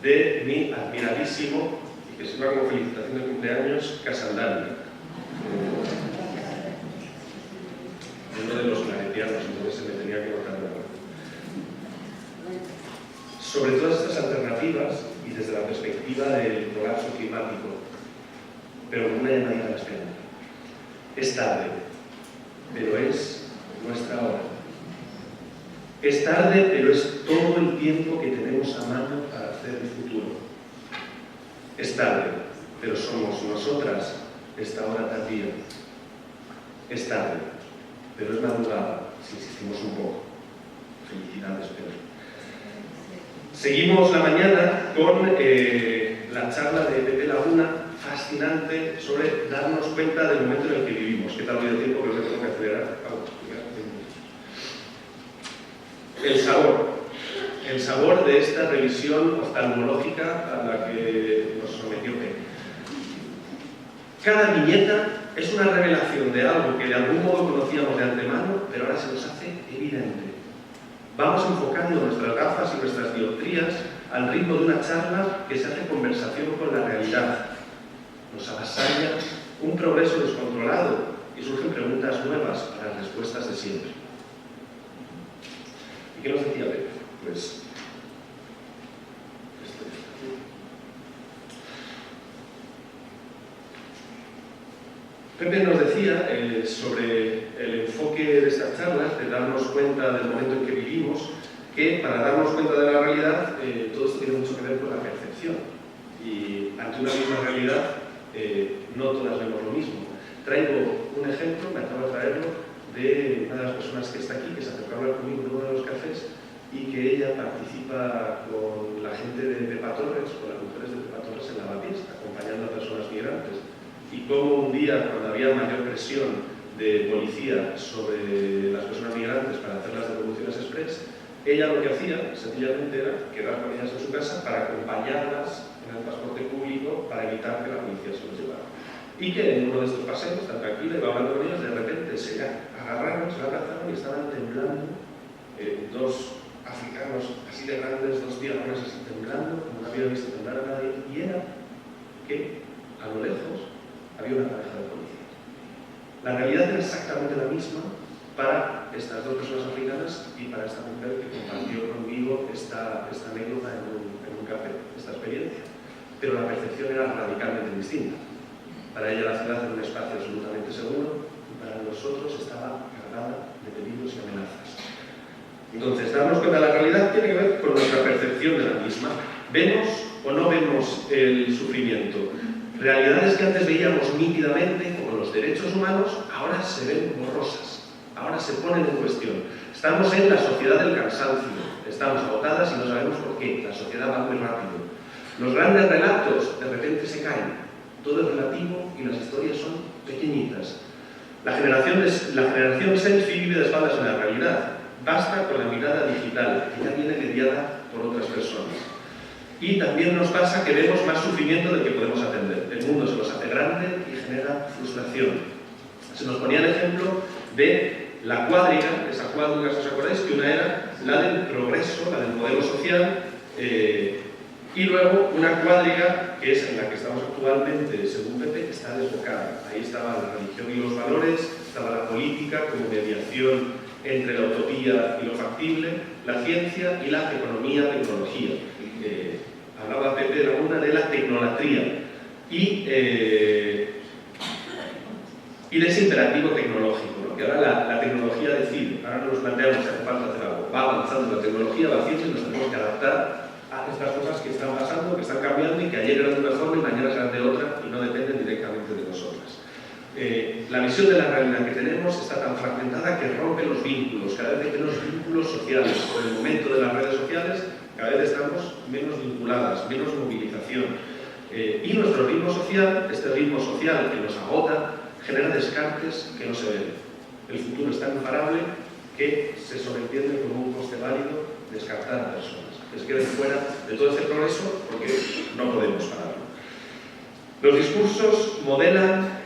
de mi admiradísimo, y que sirva como felicitación de cumpleaños, Casandani. Uno de los claretianos, entonces se me tenía que notar la voz. Sobre todas estas alternativas y desde la perspectiva del colapso climático, pero con una llamadita a la esperanza. Es tarde, pero es nuestra hora. Es tarde, pero es todo el tiempo que tenemos a mano para hacer el futuro. Es tarde, pero somos nosotras esta hora tardía. Es tarde, pero es madrugada, si insistimos un poco. Felicidades, Pedro. Seguimos la mañana con la charla de Pepe Laguna, fascinante, sobre darnos cuenta del momento en el que vivimos. ¿Qué tal voy de tiempo? Creo que tengo que acelerar. El sabor de esta revisión oftalmológica a la que nos sometió Pepe. Cada viñeta es una revelación de algo que de algún modo conocíamos de antemano, pero ahora se nos hace evidente. Vamos enfocando nuestras gafas y nuestras dioptrías al ritmo de una charla que se hace conversación con la realidad. Nos avasalla un progreso descontrolado y surgen preguntas nuevas para las respuestas de siempre. ¿Y qué nos decía Pepe? Pues Pepe nos decía sobre el enfoque de estas charlas, de darnos cuenta del momento en que vivimos, que para darnos cuenta de la realidad todo esto tiene mucho que ver con la percepción. Y ante una misma realidad no todas vemos lo mismo. Traigo un ejemplo, me acabo de traerlo, de una de las personas que está aquí, que se acercó a hablar conmigo en uno de los cafés y que ella participa con la gente de Pepa Torres, con las mujeres de Pepa Torres en Lavapiés, acompañando a personas migrantes. Y como un día, cuando había mayor presión de policía sobre las personas migrantes para hacer las devoluciones express, ella lo que hacía, sencillamente, era quedar con ellas en su casa para acompañarlas en el transporte público para evitar que la policía se los llevara. Y que en uno de estos paseos, tan tranquila, iba hablando con ellos, de repente se agarraron, se la había visto temblar a nadie, y era que a lo lejos había una pareja de policías. La realidad era exactamente la misma para estas dos personas africanas y para esta mujer que compartió conmigo esta anécdota en un café, esta experiencia. Pero la percepción era radicalmente distinta. Para ella la ciudad era un espacio absolutamente seguro y para nosotros estaba cargada de peligros y amenazas. Entonces, darnos cuenta de la realidad tiene que ver con nuestra percepción de la misma. ¿Vemos o no vemos el sufrimiento? Realidades que antes veíamos nítidamente, como los derechos humanos, ahora se ven borrosas, ahora se ponen en cuestión. Estamos en la sociedad del cansancio, estamos agotadas y no sabemos por qué, la sociedad va muy rápido. Los grandes relatos de repente se caen, todo es relativo y las historias son pequeñitas. La generación selfie vive de espaldas en la realidad, basta con la mirada digital, que ya viene mediada por otras personas. Y también nos pasa que vemos más sufrimiento del que podemos atender. El mundo se nos hace grande y genera frustración. Se nos ponía el ejemplo de la cuadriga, esa cuadriga, si os acordáis, que una era la del progreso, la del modelo social, y luego una cuadriga que es en la que estamos actualmente, según Pepe, que está desbocada. Ahí estaba la religión y los valores, estaba la política como mediación entre la utopía y lo factible, la ciencia y la economía, tecnología. Hablaba Pepe Laguna de la tecnolatría y de ese imperativo tecnológico, ¿no? Que ahora la tecnología decide, ahora nos planteamos que hace falta hacer algo, va avanzando la tecnología, va haciendo y nos tenemos que adaptar a estas cosas que están pasando, que están cambiando y que ayer eran de una forma y mañana serán de otra y no dependen directamente de nosotras. La visión de la realidad que tenemos está tan fragmentada que rompe los vínculos, cada vez hay menos vínculos sociales. Por el momento de las redes sociales, cada vez estamos menos vinculadas, menos movilización. Y nuestro ritmo social, este ritmo social que nos agota, genera descartes que no se ven. El futuro es tan imparable que se sobreentiende como un coste válido descartar a personas que se queden fuera de todo este progreso porque no podemos pararlo. Los discursos modulan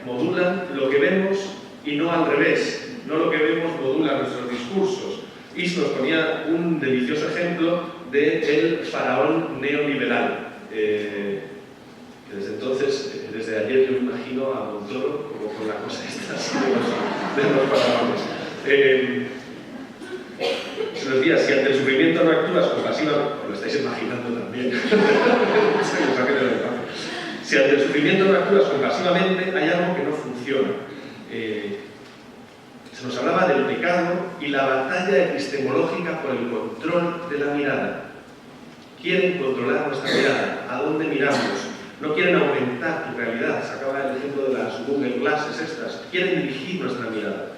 lo que vemos y no al revés. No lo que vemos modula nuestros discursos. Y se nos ponía un delicioso ejemplo del faraón neoliberal. Que desde entonces, desde ayer, yo me imagino a Montoro como con la cosa esta de los faraones. Se nos decía, si ante el sufrimiento no actúas compasivamente, os lo estáis imaginando también. Si ante el sufrimiento no actúas compasivamente, hay algo que no funciona. Se nos hablaba del pecado y la batalla epistemológica por el control de la mirada. Quieren controlar nuestra mirada, a dónde miramos. No quieren aumentar tu realidad. Sacaba el ejemplo de las Google Glasses estas. Quieren dirigir nuestra mirada.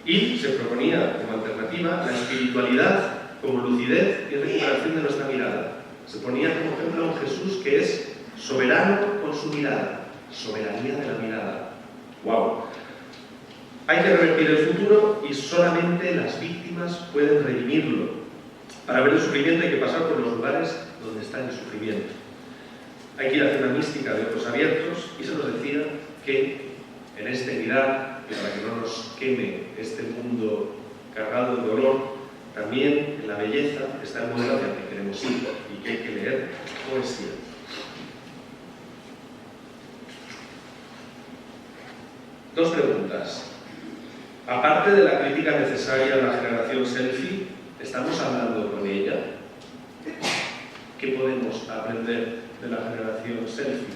Y se proponía como alternativa la espiritualidad como lucidez y recuperación de nuestra mirada. Se ponía como ejemplo a un Jesús que es soberano con su mirada, soberanía de la mirada. ¡Wow! Hay que revertir el futuro y solamente las víctimas pueden redimirlo. Para ver el sufrimiento hay que pasar por los lugares donde está el sufrimiento. Hay que ir hacia una mística de ojos abiertos y se nos decía que en este mirar, y para que no nos queme este mundo cargado de dolor, también en la belleza está el modelo hacia el que queremos ir y que hay que leer poesía. Dos preguntas. Aparte de la crítica necesaria a la generación selfie, ¿estamos hablando con ella? ¿Qué podemos aprender de la generación selfie?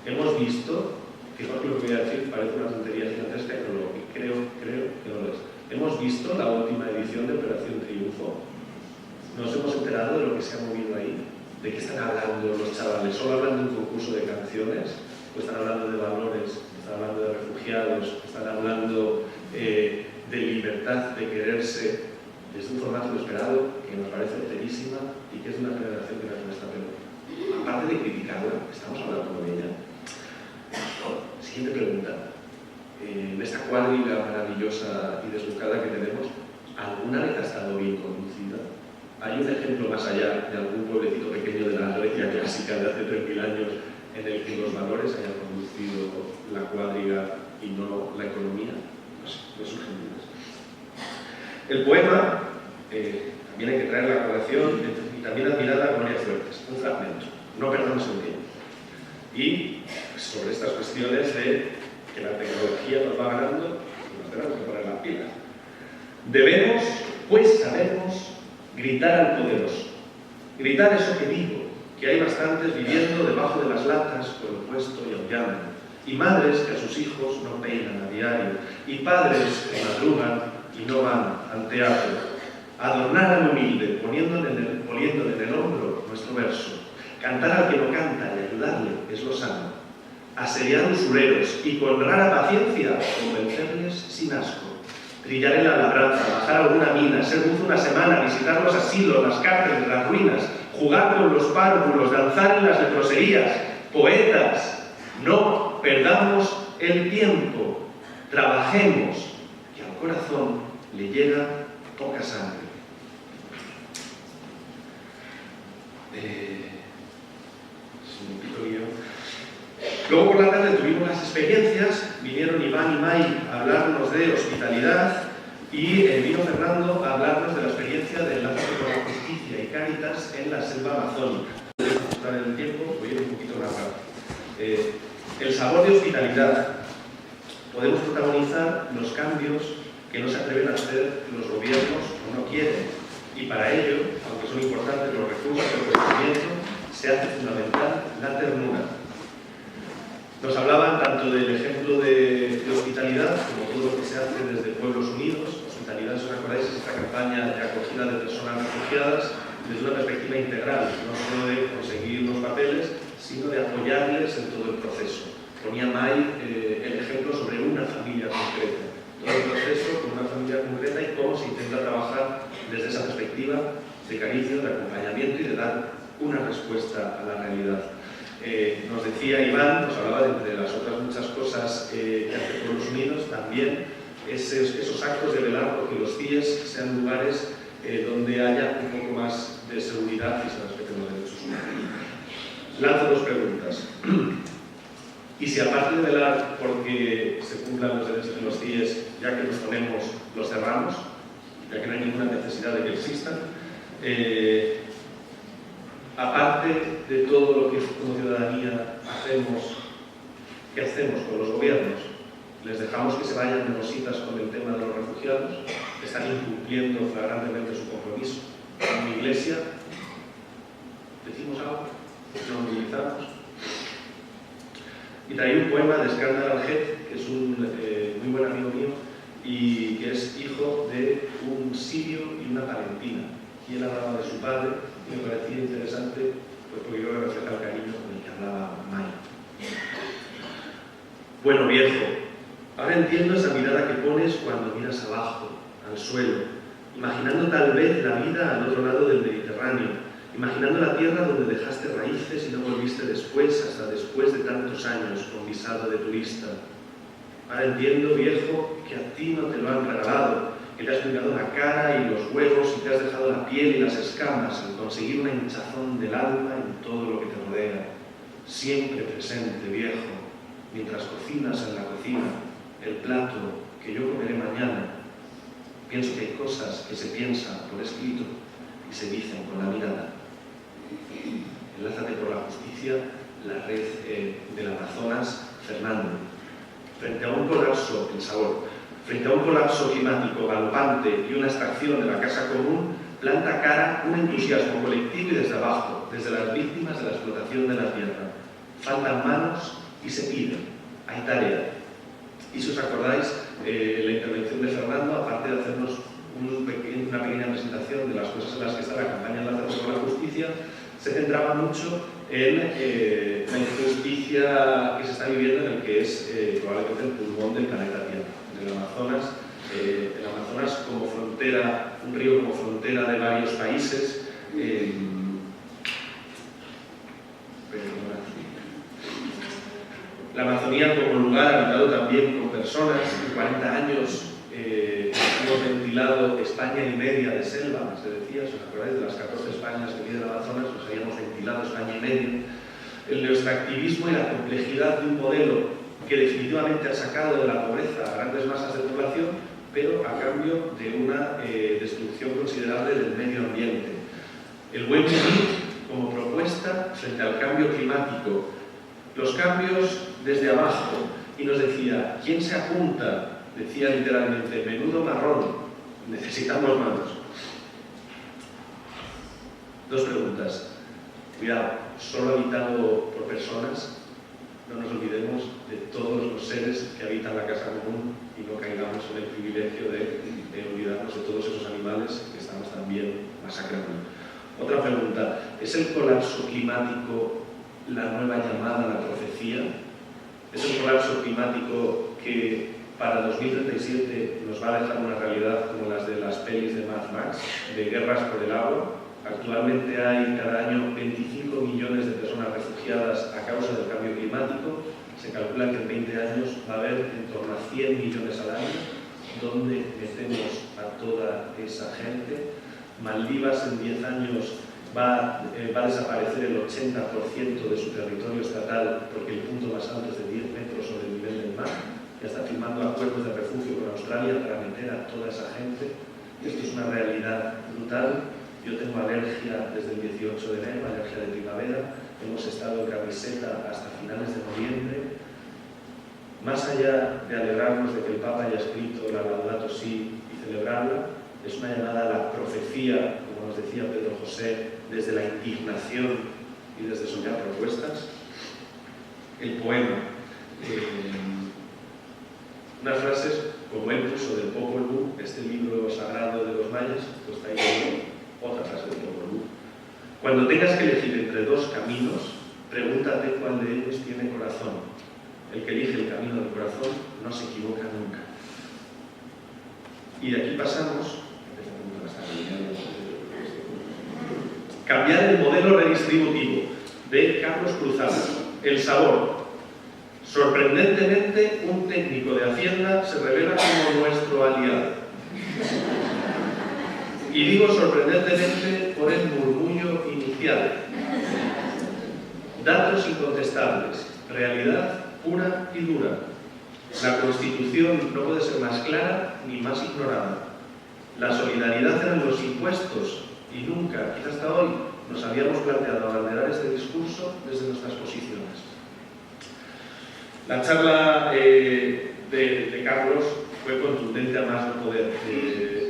Hemos visto, que lo que voy a decir parece una tontería gigantesca, pero creo que no lo es. Hemos visto la última edición de Operación Triunfo. Nos hemos enterado de lo que se ha movido ahí, de qué están hablando los chavales. ¿Solo hablan de un concurso de canciones? ¿O están hablando de valores? ¿Están hablando de refugiados? ¿Están hablando de libertad, de quererse? Es un formato inesperado que nos parece enterísima y que es de una generación que no está peor. Aparte de criticarla, ¿estamos hablando con ella? Siguiente pregunta. En esta cuadriga maravillosa y desbocada que tenemos, ¿alguna vez ha estado bien conducida? ¿Hay un ejemplo más allá de algún pueblecito pequeño de la Grecia clásica de hace 3.000 años en el que los valores hayan conducido la cuadriga y no la economía? No sé, me surgen dudas. El poema, también hay que traer la relación entre mi también admirada Gloria Fuertes, un fragmento, no perdamos el tiempo. Y pues, sobre estas cuestiones de que la tecnología nos va ganando, nos tenemos que poner las pilas. Debemos, pues sabemos, gritar al poderoso. Gritar eso que digo, que hay bastantes viviendo debajo de las latas por el puesto y aullando, y madres que a sus hijos no peinan a diario, y padres que madrugan y no van al teatro. Adornar al humilde, poniéndole en el hombro nuestro verso. Cantar al que no canta y ayudarle es lo sano. Asediar usureros y con rara paciencia convencerles sin asco. Trillar en la labranza, bajar alguna mina, ser buzo una semana, visitar los asilos, las cárceles, las ruinas, jugar con los párvulos, danzar en las leproserías. Poetas, no perdamos el tiempo, trabajemos, que al corazón le llega poca sangre. Luego por la tarde tuvimos las experiencias, vinieron Iván y Mai a hablarnos de hospitalidad y vino Fernando a hablarnos de la experiencia de Enlace por la Justicia y Cáritas en la selva amazónica. En el tiempo, voy a ir un poquito más rápido. El sabor de hospitalidad. Podemos protagonizar los cambios que no se atreven a hacer los gobiernos o no quieren. Y para ello, aunque son importantes los recursos del conocimiento, se hace fundamental la ternura. Nos hablaban tanto del ejemplo de hospitalidad como todo lo que se hace desde Pueblos Unidos. Hospitalidad, si os acordáis, es esta campaña de acogida de personas refugiadas desde una perspectiva integral, no solo de conseguir los papeles, sino de apoyarles en todo el proceso. Ponía Mai el ejemplo sobre una familia concreta. Todo el proceso con una familia concreta y cómo se intenta trabajar desde esa perspectiva de cariño, de acompañamiento y de dar una respuesta a la realidad. Nos decía Iván, nos hablaba de entre las otras muchas cosas que hace Pueblos Unidos, también esos actos de velar porque los CIES sean lugares donde haya un poco más de seguridad y se respeten los derechos humanos. Lanzo dos preguntas. Y si aparte de velar porque se cumplan los derechos de los CIES, ya que los ponemos, los cerramos, ya que no hay ninguna necesidad de que existan, aparte de todo lo que como ciudadanía hacemos, ¿qué hacemos con los gobiernos? ¿Les dejamos que se vayan de rositas con el tema de los refugiados? ¿Están incumpliendo flagrantemente su compromiso? En mi iglesia, ¿decimos algo? ¿Nos movilizamos? Y traía un poema de Skandar Aljet, que es un muy buen amigo mío y que es hijo de un sirio y una palentina. Y él hablaba de su padre y me parecía interesante pues porque yo le refleja el cariño con el que hablaba Mai. Bueno, viejo, ahora entiendo esa mirada que pones cuando miras abajo, al suelo, imaginando tal vez la vida al otro lado del Mediterráneo, imaginando la tierra donde dejaste raíces y no volviste después, hasta después de tantos años con visado de turista. Ahora entiendo, viejo, que a ti no te lo han regalado, que te has pintado la cara y los huevos y te has dejado la piel y las escamas en conseguir una hinchazón del alma en todo lo que te rodea. Siempre presente, viejo, mientras cocinas en la cocina el plato que yo comeré mañana. Pienso que hay cosas que se piensan por escrito y se dicen con la mirada. Enlázate por la Justicia, la red del Amazonas, Fernando. Frente a un colapso, el sabor, frente a un colapso climático galopante y una extracción de la casa común, planta cara un entusiasmo colectivo y desde abajo, desde las víctimas de la explotación de la tierra. Faltan manos y se pide. Hay tarea. Y si os acordáis, la intervención de Fernando, aparte de hacernos una pequeña presentación de las cosas en las que está la campaña Enlazados por la Justicia, se centraba mucho en la injusticia que se está viviendo en el que es probablemente el pulmón del planeta Tierra, en el Amazonas como frontera, un río como frontera de varios países. La Amazonía como lugar habitado también con personas. En 40 años hemos ventilado España y media de selva, se decía, si os acordáis de las 14 Españas que viven en el Amazonas, pues habíamos ventilado España y media. El neoextractivismo y la complejidad de un modelo que definitivamente ha sacado de la pobreza a grandes masas de población, pero a cambio de una destrucción considerable del medio ambiente. El buen vivir como propuesta frente al cambio climático. Los cambios desde abajo. Y nos decía, ¿quién se apunta? Decía literalmente, menudo marrón, necesitamos manos. Dos preguntas. Cuidado, solo habitado por personas, no nos olvidemos de todos los seres que habitan la casa común y no caigamos en el privilegio de olvidarnos de todos esos animales que estamos también masacrando. Otra pregunta, ¿es el colapso climático la nueva llamada a la profecía? ¿Es el colapso climático que para 2037 nos va a dejar una realidad como las de las pelis de Mad Max, de guerras por el agua? Actualmente hay cada año 25 millones de personas refugiadas a causa del cambio climático. Se calcula que en 20 años va a haber en torno a 100 millones al año. ¿Dónde metemos a toda esa gente? Maldivas en 10 años va a desaparecer el 80% de su territorio estatal porque el punto más alto es de 10 metros sobre el nivel del mar. Ya está firmando acuerdos de refugio con Australia para meter a toda esa gente. Esto es una realidad brutal. Yo tengo alergia desde el 18 de enero, alergia de primavera. Hemos estado en camiseta hasta finales de noviembre. Más allá de alegrarnos de que el Papa haya escrito la Laudato Si y celebrarla, es una llamada a la profecía, como nos decía Pedro José, desde la indignación y desde soñar propuestas. El poema. Unas frases, como él puso del Popol Vuh, este libro sagrado de los mayas, pues está ahí otra frase del Popol Vuh. Cuando tengas que elegir entre dos caminos, pregúntate cuál de ellos tiene corazón. El que elige el camino del corazón no se equivoca nunca. Y de aquí pasamos. Cambiar el modelo redistributivo de Carlos Cruzado. El sabor. Sorprendentemente, un técnico de Hacienda se revela como nuestro aliado. Y digo sorprendentemente por el murmullo inicial. Datos incontestables. Realidad pura y dura. La Constitución no puede ser más clara ni más ignorada. La solidaridad eran los impuestos y nunca, quizás hasta hoy, nos habíamos planteado abanderar este discurso desde nuestras posiciones. La charla de Carlos fue contundente a más no poder,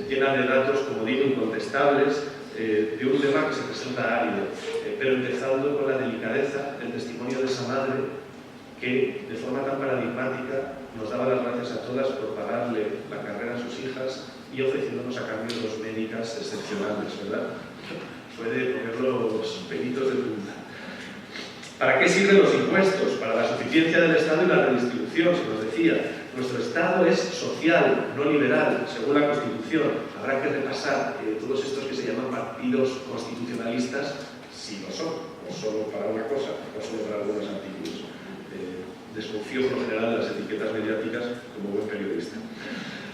llena de datos, como digo, incontestables, de un tema que se presenta árido, pero empezando con la delicadeza del testimonio de esa madre que, de forma tan paradigmática, nos daba las gracias a todas por pagarle la carrera a sus hijas y ofreciéndonos a cambio dos médicas excepcionales, ¿verdad? Fue de poner los pelitos de punta. ¿Para qué sirven los impuestos? Para la suficiencia del Estado y la redistribución, se nos decía. Nuestro Estado es social, no liberal, según la Constitución. Habrá que repasar todos estos que se llaman partidos constitucionalistas, si lo son, o solo para una cosa, o solo para algunos artículos. Desconfío por lo general de las etiquetas mediáticas como buen periodista.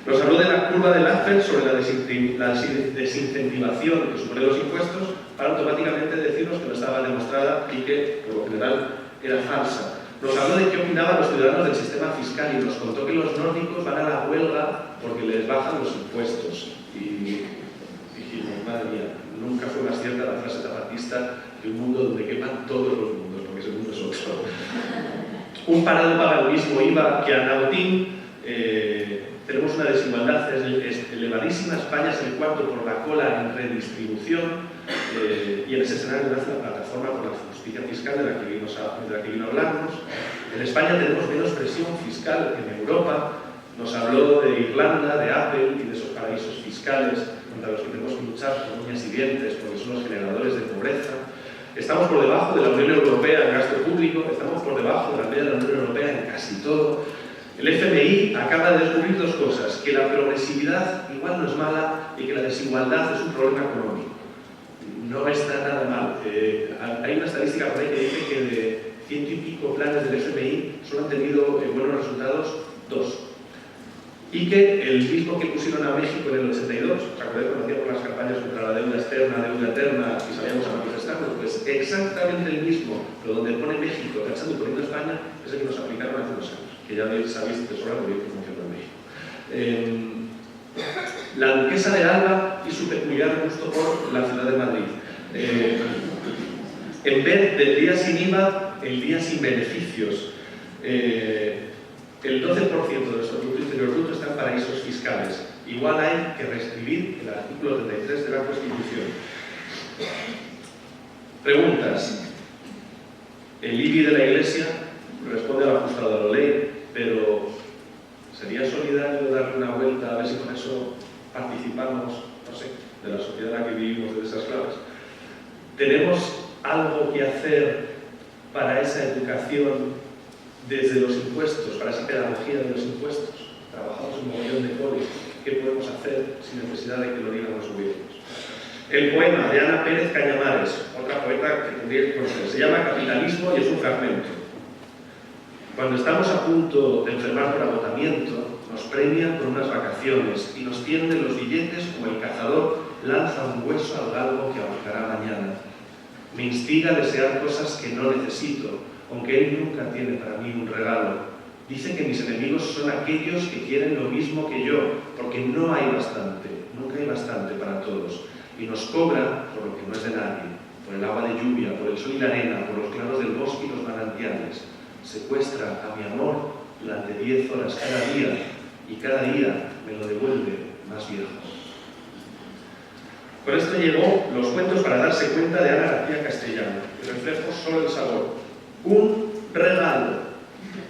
Nos habló de la curva de Laffer sobre la desincentivación que supone los impuestos para automáticamente decirnos que no estaba demostrada y que, por lo general, era falsa. Nos habló de qué opinaban los ciudadanos del sistema fiscal y nos contó que los nórdicos van a la huelga porque les bajan los impuestos. Y dijimos, madre mía, nunca fue más cierta la frase zapatista de un mundo donde quepan todos los mundos, porque ese mundo es otro. Un parado paganismo IVA que a Nautín tenemos una desigualdad elevadísima. España es el cuarto por la cola en redistribución y en ese escenario nace la plataforma por la justicia fiscal de la que vino a hablarnos. En España tenemos menos presión fiscal que en Europa. Nos habló de Irlanda, de Apple y de esos paraísos fiscales contra los que tenemos que luchar con uñas y dientes porque son los generadores de pobreza. Estamos por debajo de la Unión Europea en gasto público, estamos por debajo de la media de la Unión Europea en casi todo. El FMI acaba de descubrir dos cosas, que la progresividad igual no es mala y que la desigualdad es un problema económico. No está nada mal. Hay una estadística por ahí que dice que de 100 y pico planes del FMI solo han tenido buenos resultados 2. Y que el mismo que pusieron a México en el 82, ¿os acordáis cuando hacíamos las campañas contra la deuda externa, deuda eterna y salíamos a manifestarnos? Pues exactamente el mismo, pero donde pone México, tachando y poniendo España, es el que nos aplicaron hace 2 años, que ya sabéis de sobra muy bien cómo funciona en México. La duquesa de Alba y su peculiar gusto por la ciudad de Madrid. En vez del día sin IVA, el día sin beneficios. El 12% de nuestro Producto Interior Bruto está en paraísos fiscales. Igual hay que reescribir el artículo 33 de la Constitución. Preguntas. El IBI de la Iglesia responde al ajustado de la ley, pero ¿sería solidario darle una vuelta a ver si con eso participamos, no sé, de la sociedad en la que vivimos, de esas claves? ¿Tenemos algo que hacer para esa educación desde los impuestos, para esa pedagogía de los impuestos? Trabajamos un montón de coles. ¿Qué podemos hacer sin necesidad de que lo digan los gobiernos? El poema de Ana Pérez Cañamares, otra poeta que tendría que conocer, se llama Capitalismo y es un fragmento. Cuando estamos a punto de enfermar por agotamiento, nos premian con unas vacaciones y nos tienden los billetes como el cazador lanza un hueso al galgo que ahorcará mañana. Me instiga a desear cosas que no necesito, aunque él nunca tiene para mí un regalo. Dice que mis enemigos son aquellos que quieren lo mismo que yo, porque no hay bastante, nunca hay bastante para todos. Y nos cobra por lo que no es de nadie, por el agua de lluvia, por el sol y la arena, por los claros del bosque y los manantiales. Secuestra a mi amor durante 10 horas cada día, y cada día me lo devuelve más viejo. Con esto llegó los cuentos para darse cuenta de Ana García Castellano. El reflejo solo el sabor. Un regalo.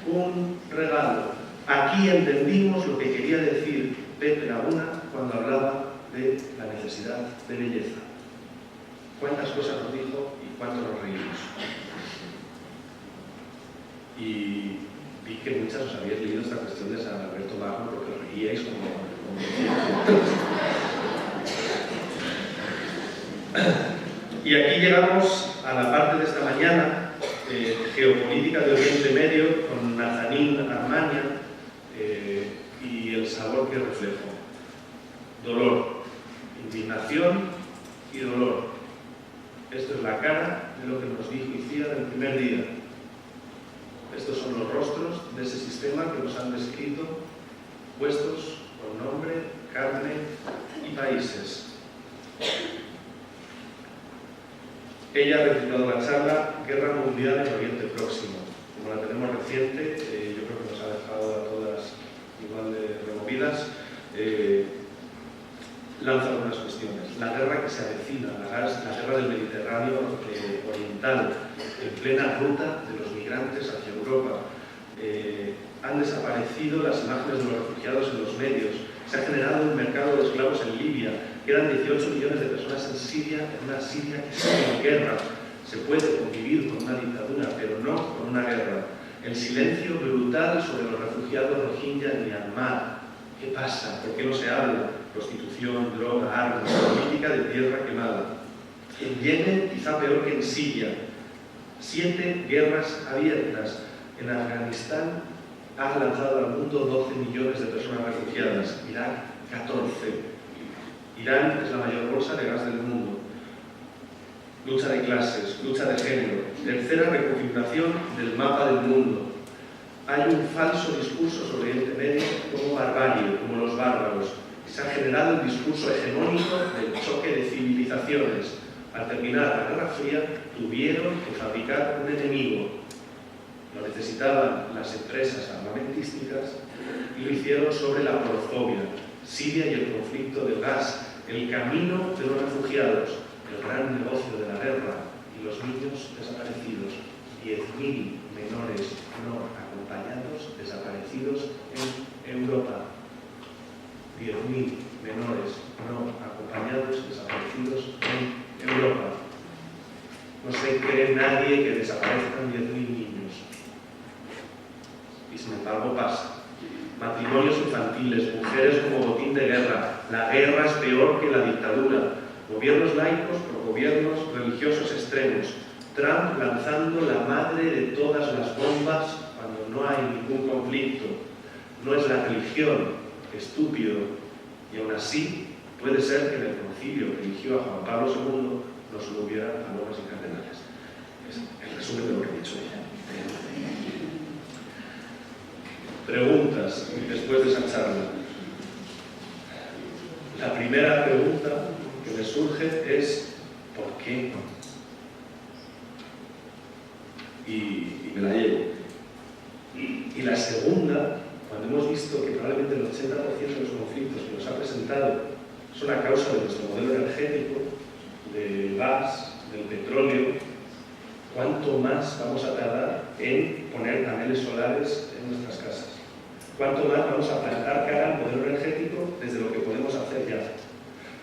Un regalo. Aquí entendimos lo que quería decir Pepe Laguna cuando hablaba de la necesidad de belleza. Cuántas cosas nos dijo y cuánto nos reímos. Y vi que muchas os habíais leído esta cuestión de San Alberto Magno porque os reíais como Y aquí llegamos a la parte de esta mañana, geopolítica de Oriente Medio, con Nazanin Armania y el sabor que reflejó. Dolor, indignación y dolor. Esto es la cara de lo que nos dijo Icíar el primer día. Estos son los rostros de ese sistema que nos han descrito, puestos con nombre, carne y países. Ella ha titulado la charla Guerra Mundial en Oriente Próximo. Como la tenemos reciente, yo creo que nos ha dejado a todas igual de removidas. Lanza algunas cuestiones. La guerra que se avecina, la guerra del Mediterráneo oriental, en plena ruta de los migrantes hacia Europa. Han desaparecido las imágenes de los refugiados en los medios. Se ha generado un mercado de esclavos en Libia. Quedan 18 millones de personas en Siria, en una Siria que sigue en guerra. Se puede convivir con una dictadura, pero no con una guerra. El silencio brutal sobre los refugiados rohingya en Myanmar. ¿Qué pasa? ¿Por qué no se habla? Prostitución, droga, armas, política de tierra quemada. En Yemen, quizá peor que en Siria. 7 guerras abiertas. En Afganistán ha lanzado al mundo 12 millones de personas refugiadas. Irak, 14. Irán es la mayor bolsa de gas del mundo. Lucha de clases, lucha de género. Tercera reconfiguración del mapa del mundo. Hay un falso discurso sobre Oriente Medio como barbarie, como los bárbaros. Se ha generado el discurso hegemónico del choque de civilizaciones. Al terminar la Guerra Fría, tuvieron que fabricar un enemigo. Lo necesitaban las empresas armamentísticas y lo hicieron sobre la porofobia. Siria y el conflicto del gas, el camino de los refugiados, el gran negocio de la guerra y los niños desaparecidos. 10.000 menores no acompañados desaparecidos en Europa. 10.000 menores no acompañados desaparecidos en Europa. No se cree nadie que desaparezcan 10.000 niños. Y sin embargo pasa. Matrimonios infantiles, mujeres como botín de guerra. La guerra es peor que la dictadura. Gobiernos laicos por gobiernos religiosos extremos. Trump lanzando la madre de todas las bombas cuando no hay ningún conflicto. No es la religión, estúpido. Y aún así, puede ser que en el concilio que eligió a Juan Pablo II no se lo hubiera a lomas y cardenales. Es el resumen de lo que he dicho ella. Preguntas después de esa charla. La primera pregunta que me surge es ¿Por qué? Y me la llevo. Y la segunda, cuando hemos visto que probablemente el 80% de los conflictos que nos ha presentado son a causa de nuestro modelo energético, del gas, del petróleo, ¿cuánto más vamos a tardar en poner paneles solares en nuestras casas? ¿Cuánto más vamos a plantar cara al modelo energético desde lo que podemos hacer ya?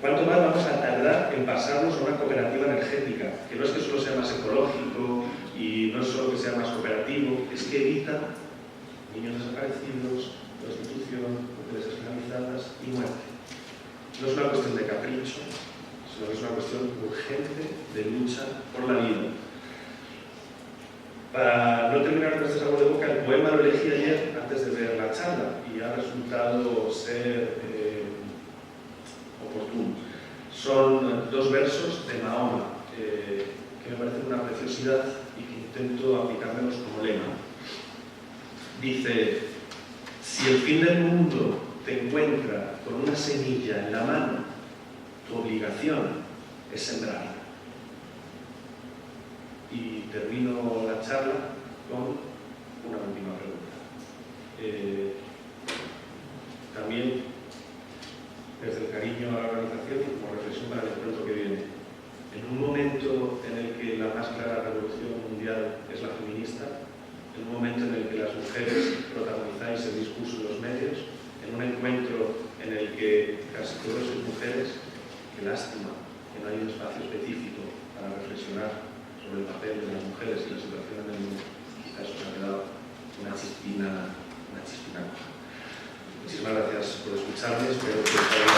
¿Cuánto más vamos a tardar en pasarnos a una cooperativa energética? Que no es que solo sea más ecológico y no es solo que sea más cooperativo, es que evita niños desaparecidos, prostitución, mujeres esclavizadas y muerte. No es una cuestión de capricho, sino que es una cuestión urgente de lucha por la vida. Para no terminar con este sabor de boca, el poema lo elegí ayer antes de ver la charla y ha resultado ser oportuno. Son 2 versos de Mahoma que me parecen una preciosidad y que intento aplicármelos como lema. Dice: si el fin del mundo te encuentra con una semilla en la mano, tu obligación es sembrarla. Y termino la charla con una última pregunta. También, desde el cariño a la organización y como reflexión para el encuentro que viene, en un momento en el que la más clara revolución mundial es la feminista, en un momento en el que las mujeres protagonizáis el discurso de los medios, en un encuentro en el que casi todos sois mujeres, qué lástima que no hay un espacio específico para reflexionar sobre el papel de las mujeres y la situación en el mundo. Quizás os ha quedado una chispina coja. Muchísimas gracias por escucharme, espero que os haya